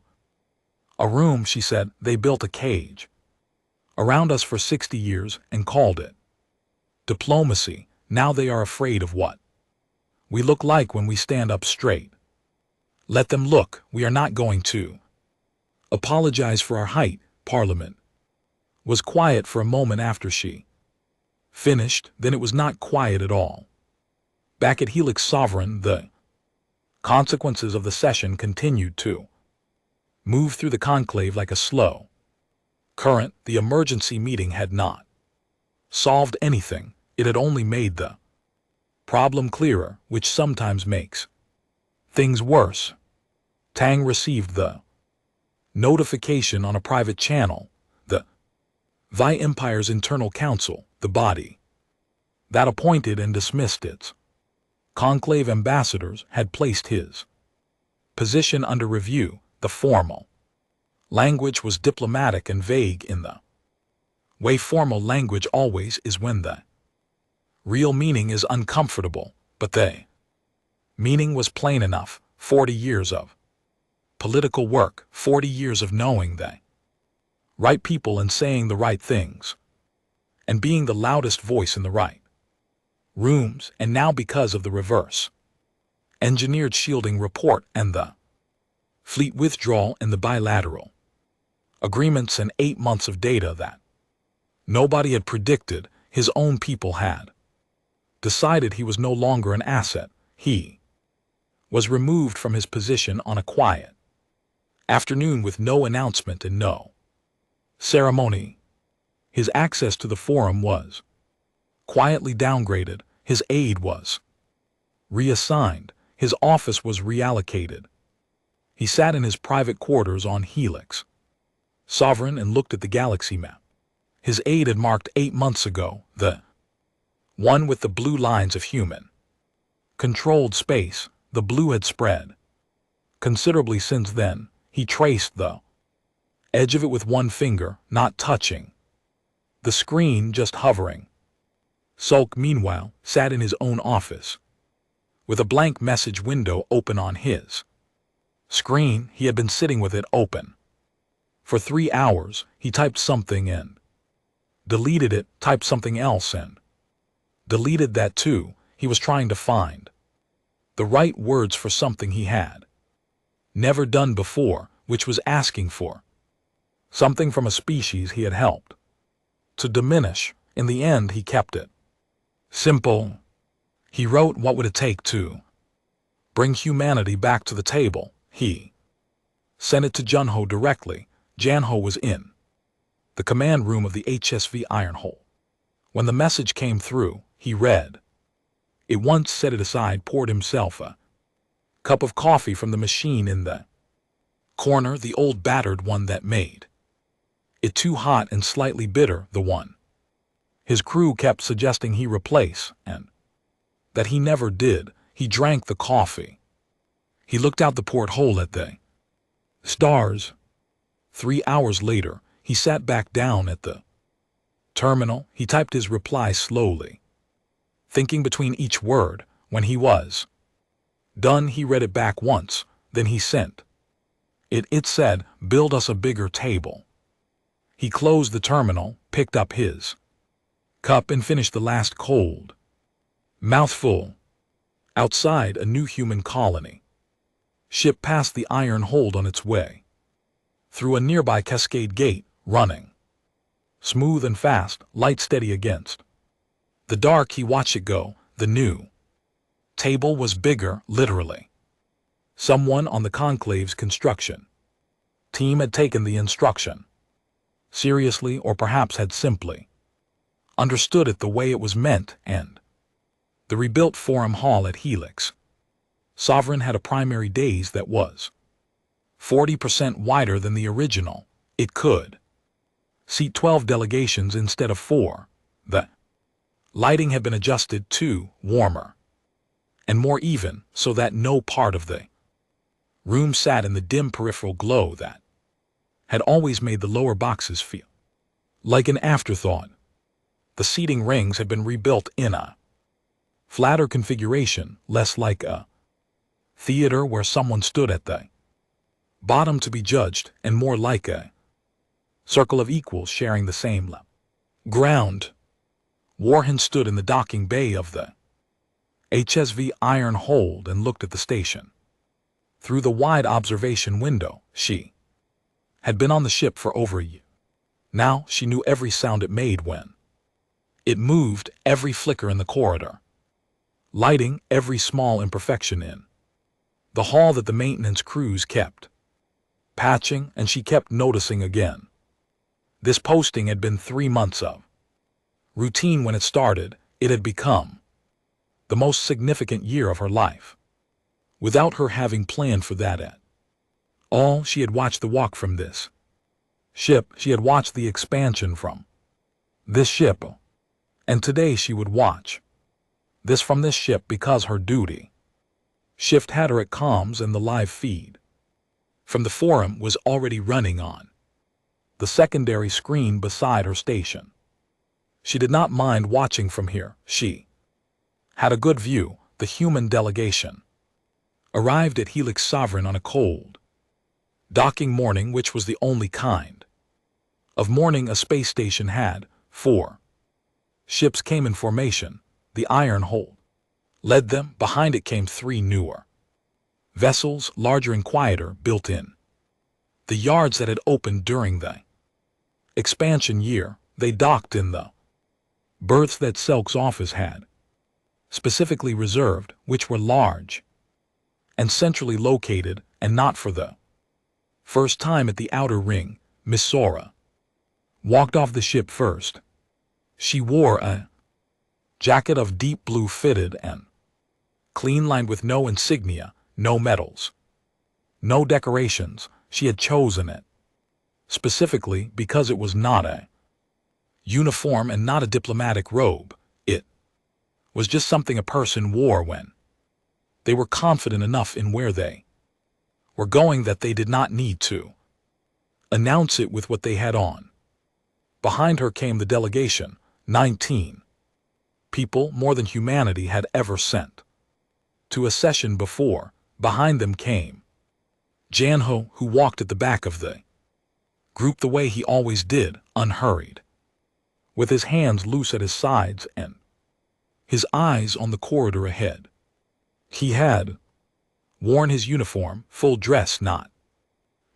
a room. She said, "They built a cage around us for 60 years and called it diplomacy. Now they are afraid of what we look like when we stand up straight. Let them look. We are not going to apologize for our height." Parliament was quiet for a moment after she finished. Then it was not quiet at all. Back at Helix Sovereign, the consequences of the session continued to move through the conclave like a slow current. The emergency meeting had not solved anything. It had only made the problem clearer, which sometimes makes things worse. Tang received the notification on a private channel. The Vi Empire's internal council, the body that appointed and dismissed its conclave ambassadors, had placed his position under review. The formal language was diplomatic and vague in the way formal language always is when the real meaning is uncomfortable, but the meaning was plain enough. 40 years of political work, 40 years of knowing the right people and saying the right things, and being the loudest voice in the right rooms, and now because of the reverse engineered shielding report and the fleet withdrawal and the bilateral agreements and 8 months of data that nobody had predicted, his own people had decided he was no longer an asset. He was removed from his position on a quiet afternoon with no announcement and no ceremony. His access to the forum was quietly downgraded. His aide was reassigned. His office was reallocated. He sat in his private quarters on Helix Sovereign and looked at the galaxy map. His aide had marked 8 months ago the one with the blue lines of human controlled space. The blue had spread considerably since then. He traced the edge of it with one finger, not touching the screen, just hovering. Sulk, meanwhile, sat in his own office with a blank message window open on his screen. He had been sitting with it open for 3 hours. He typed something and deleted it, typed something else and deleted that too. He was trying to find the right words for something he had never done before, which was asking for something from a species he had helped to diminish. In the end, he kept it simple. He wrote, what would it take to bring humanity back to the table? He sent it to Junho directly. Janho was in the command room of the HSV Ironhole. When the message came through, he read it once, set it aside, poured himself a cup of coffee from the machine in the corner, the old battered one that made it too hot and slightly bitter, the one his crew kept suggesting he replace, and that he never did. He drank the coffee. He looked out the porthole at the stars. 3 hours later, he sat back down at the terminal. He typed his reply slowly, thinking between each word. When he was done, he read it back once, then he sent it. It said, "Build us a bigger table." He closed the terminal, picked up his cup and finished the last cold mouthful. Outside, a new human colony ship passed the iron hold on its way through a nearby cascade gate, running smooth and fast, light steady against the dark. He watched it go. The new table was bigger, literally. Someone on the conclave's construction team had taken the instruction seriously, or perhaps had simply understood it the way it was meant, and the rebuilt Forum Hall at Helix Sovereign had a primary days that was 40% wider than the original. It could seat 12 delegations instead of 4. The lighting had been adjusted to warmer and more even so that no part of the room sat in the dim peripheral glow that had always made the lower boxes feel like an afterthought. The seating rings had been rebuilt in a flatter configuration, less like a theater where someone stood at the bottom to be judged, and more like a circle of equals sharing the same ground. Warren stood in the docking bay of the HSV Iron Hold and looked at the station. Through the wide observation window, she had been on the ship for over a year. Now she knew every sound it made when it moved, every flicker in the corridor, lighting every small imperfection in the hall that the maintenance crews kept patching, and she kept noticing again. This posting had been 3 months of routine when it started. It had become the most significant year of her life, without her having planned for that at all. She had watched the walk from this ship, she had watched the expansion from this ship, and today she would watch this from this ship because her duty shift had her at comms, and the live feed from the forum was already running on the secondary screen beside her station. She did not mind watching from here. She had a good view. The human delegation arrived at Helix Sovereign on a cold docking morning, which was the only kind of morning a space station had. 4 ships came in formation. The Iron Hold led them. Behind it came 3 newer vessels, larger and quieter, built in the yards that had opened during the expansion year. They docked in the berths that Selk's office had specifically reserved, which were large and centrally located, and not for the first time at the outer ring. Miss Sora walked off the ship first. She wore a jacket of deep blue, fitted and clean, lined with no insignia, no medals, no decorations. She had chosen it specifically because it was not a uniform and not a diplomatic robe. It was just something a person wore when they were confident enough in where they were going that they did not need to announce it with what they had on. Behind her came the delegation, 19 people, more than humanity had ever sent to a session before. Behind them came Janho, who walked at the back of the group the way he always did, unhurried, with his hands loose at his sides and his eyes on the corridor ahead. He had worn his uniform, full dress, not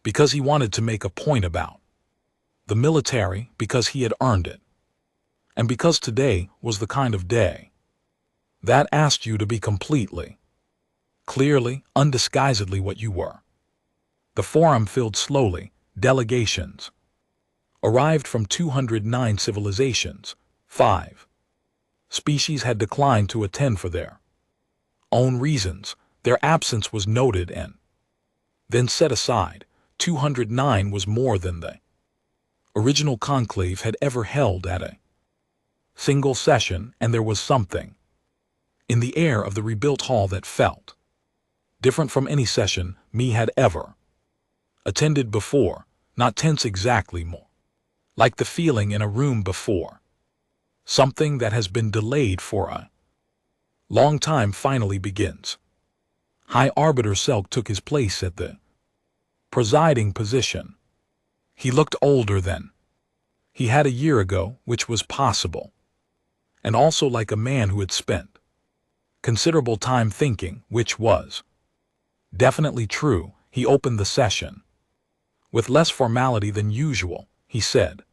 because he wanted to make a point about the military, because he had earned it, and because today was the kind of day that asked you to be completely, clearly, undisguisedly what you were. The forum filled slowly. Delegations arrived from 209 civilizations. 5 species had declined to attend for their own reasons. Their absence was noted and then set aside. 209 was more than the original conclave had ever held at a single session, and there was something in the air of the rebuilt hall that felt different from any session me had ever attended before. Not tense exactly, more like the feeling in a room before something that has been delayed for a long time finally begins. High Arbiter Selk took his place at the presiding position. He looked older than he had a year ago, which was possible, and also like a man who had spent considerable time thinking, which was definitely true. He opened the session with less formality than usual. He said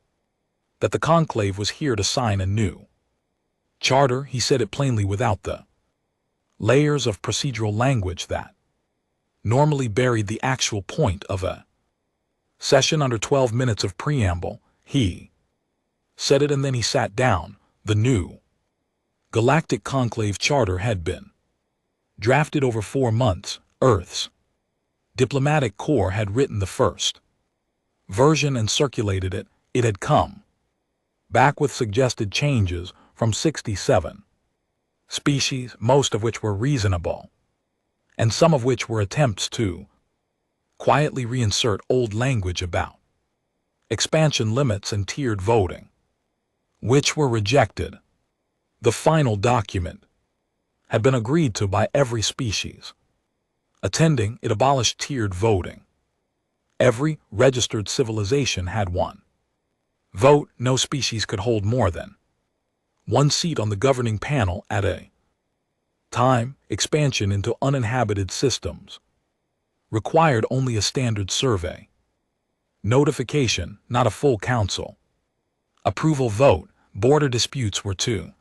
that the conclave was here to sign a new charter. He said it plainly, without the layers of procedural language that normally buried the actual point of a session under 12 minutes of preamble. He said it, and then he sat down. The new Galactic Conclave Charter had been drafted over 4 months. Earth's Diplomatic Corps had written the first version and circulated it. It had come back with suggested changes from 67 species, most of which were reasonable, and some of which were attempts to quietly reinsert old language about expansion limits and tiered voting, which were rejected. The final document had been agreed to by every species attending. It abolished tiered voting. Every registered civilization had one vote. No species could hold more than one seat on the governing panel at a time. Expansion into uninhabited systems required only a standard survey notification, not a full council approval vote. Border disputes were to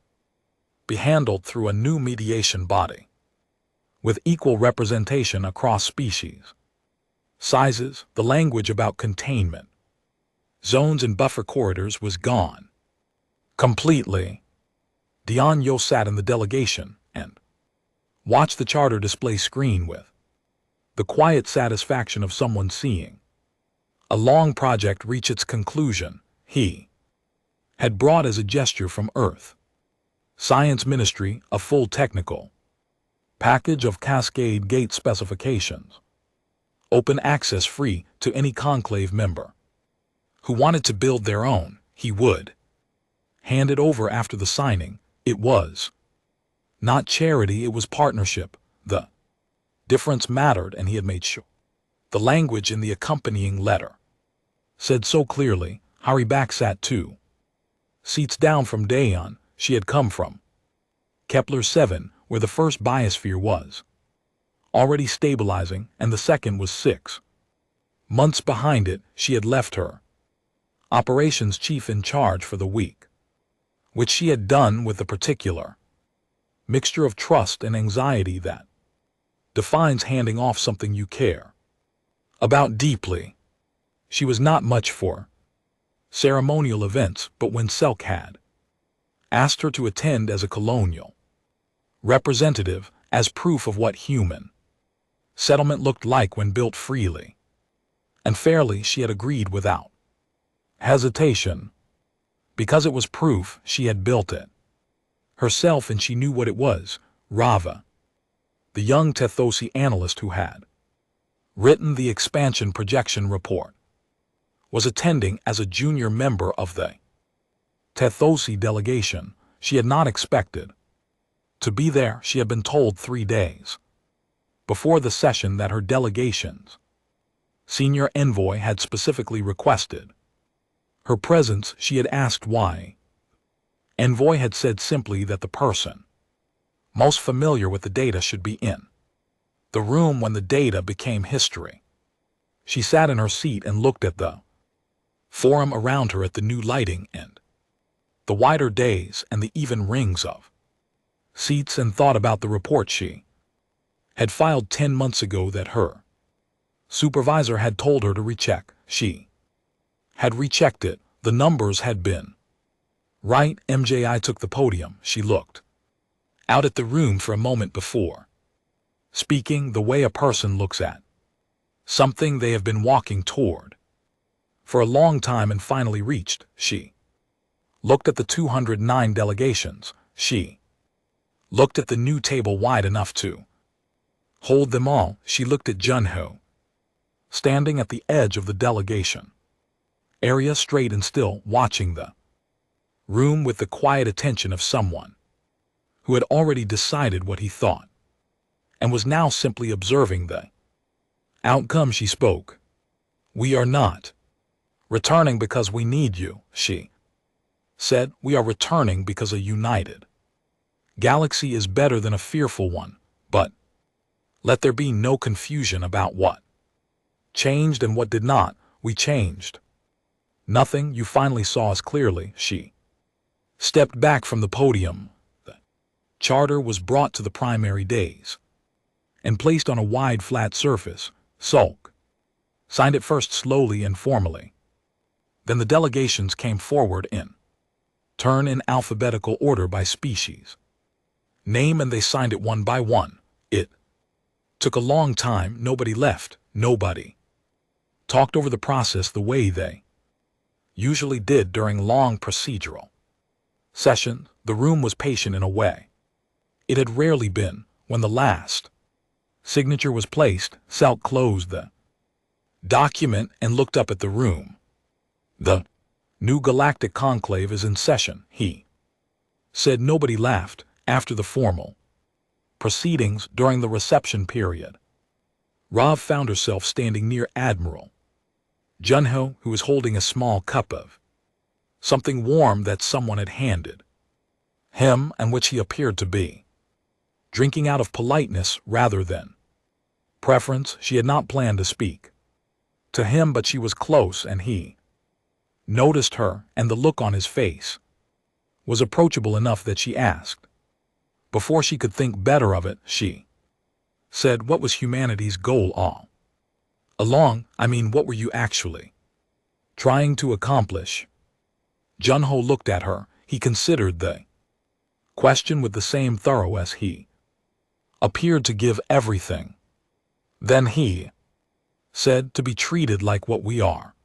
be handled through a new mediation body with equal representation across species sizes. The language about containment zones and buffer corridors was gone completely. Dion Yo sat in the delegation and watched the charter display screen with the quiet satisfaction of someone seeing a long project reach its conclusion. He had brought as a gesture from Earth Science Ministry a full technical package of Cascade Gate specifications, open access free to any conclave member who wanted to build their own. He would hand it over after the signing. It was not charity, it was partnership. The difference mattered, and he had made sure. The language in the accompanying letter said so clearly. Harry back sat 2 seats down from Dayon. She had come from Kepler 7, where the first biosphere was already stabilizing, and the second was 6 months behind it. She had left her operations chief in charge for the week, which she had done with the particular mixture of trust and anxiety that defines handing off something you care about deeply. She was not much for ceremonial events, but when Selk had asked her to attend as a colonial representative, as proof of what human settlement looked like when built freely and fairly, she had agreed without hesitation, because it was proof. She had built it herself, and she knew what it was. Rava, the young Tethosi analyst who had written the expansion projection report, was attending as a junior member of the Tethosi delegation. She had not expected to be there. She had been told 3 days before the session that her delegation's senior envoy had specifically requested her presence. She had asked why. Envoy had said simply that the person most familiar with the data should be in the room when the data became history. She sat in her seat and looked at the forum around her, at the new lighting and the wider days and the even rings of seats, and thought about the report she had filed 10 months ago that her supervisor had told her to recheck. She had rechecked it. The numbers had been right. MJI took the podium. She looked out at the room for a moment before speaking, the way a person looks at something they have been walking toward for a long time and finally reached. She looked at the 209 delegations. She looked at the new table wide enough to hold them all. She looked at Junho, standing at the edge of the delegation area, straight and still, watching the room with the quiet attention of someone who had already decided what he thought and was now simply observing the outcome. She spoke. "We are not returning because we need you," she said. "We are returning because a united galaxy is better than a fearful one. But let there be no confusion about what changed and what did not. We changed nothing. You finally saw us clearly." She stepped back from the podium. The charter was brought to the primary days and placed on a wide flat surface. Sulk signed it first, slowly and formally. Then the delegations came forward in turn, in alphabetical order by species name, and they signed it one by one. It Took a long time, nobody left, nobody. Talked over the process the way they usually did during long procedural sessions. The room was patient in a way it had rarely been. When the last signature was placed, Salk closed the document and looked up at the room. The new galactic conclave is in session, he said. Nobody laughed. After the formal proceedings during the reception period, Rav found herself standing near Admiral Junho, who was holding a small cup of something warm that someone had handed him and which he appeared to be drinking out of politeness rather than preference. She had not planned to speak to him, but she was close and he noticed her, and the look on his face was approachable enough that she asked. Before she could think better of it, she said, "What was humanity's goal all along? I mean, what were you actually trying to accomplish?" Junho looked at her. He considered the question with the same thorough as he appeared to give everything. Then he said, "To be treated like what we are."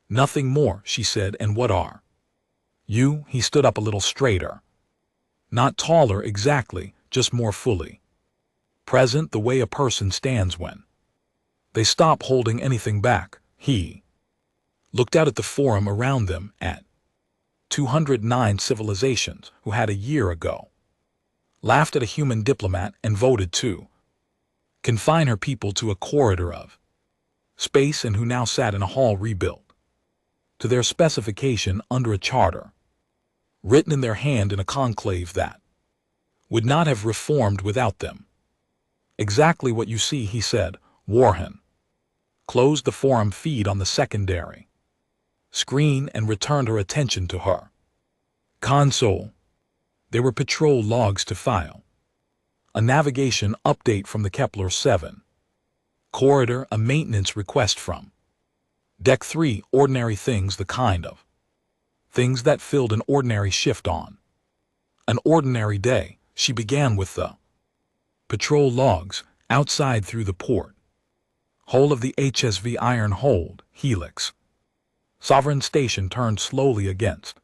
"Nothing more," she said. "And what are you?" He stood up a little straighter. "Not taller exactly, just more fully present, the way a person stands when they stop holding anything back." He looked out at the forum around them, at 209 civilizations who had a year ago laughed at a human diplomat and voted to confine her people to a corridor of space, and who now sat in a hall rebuilt to their specification under a charter written in their hand, in a conclave that would not have reformed without them. "Exactly what you see," he said. Warren closed the forum feed on the secondary screen and returned her attention to her console. There were patrol logs to file, a navigation update from the Kepler 7 corridor, a maintenance request from Deck 3, ordinary things, the kind of things that filled an ordinary shift on an ordinary day. She began with the patrol logs. Outside through the port hole of the HSV Iron Hold Helix Sovereign Station turned slowly against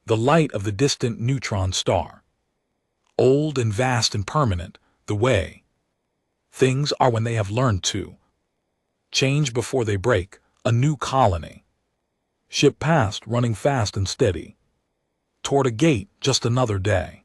the light of the distant neutron star. Old and vast and permanent, the way things are when they have learned to change before they break. A new colony ship passed, running fast and steady toward a gate. Just another day.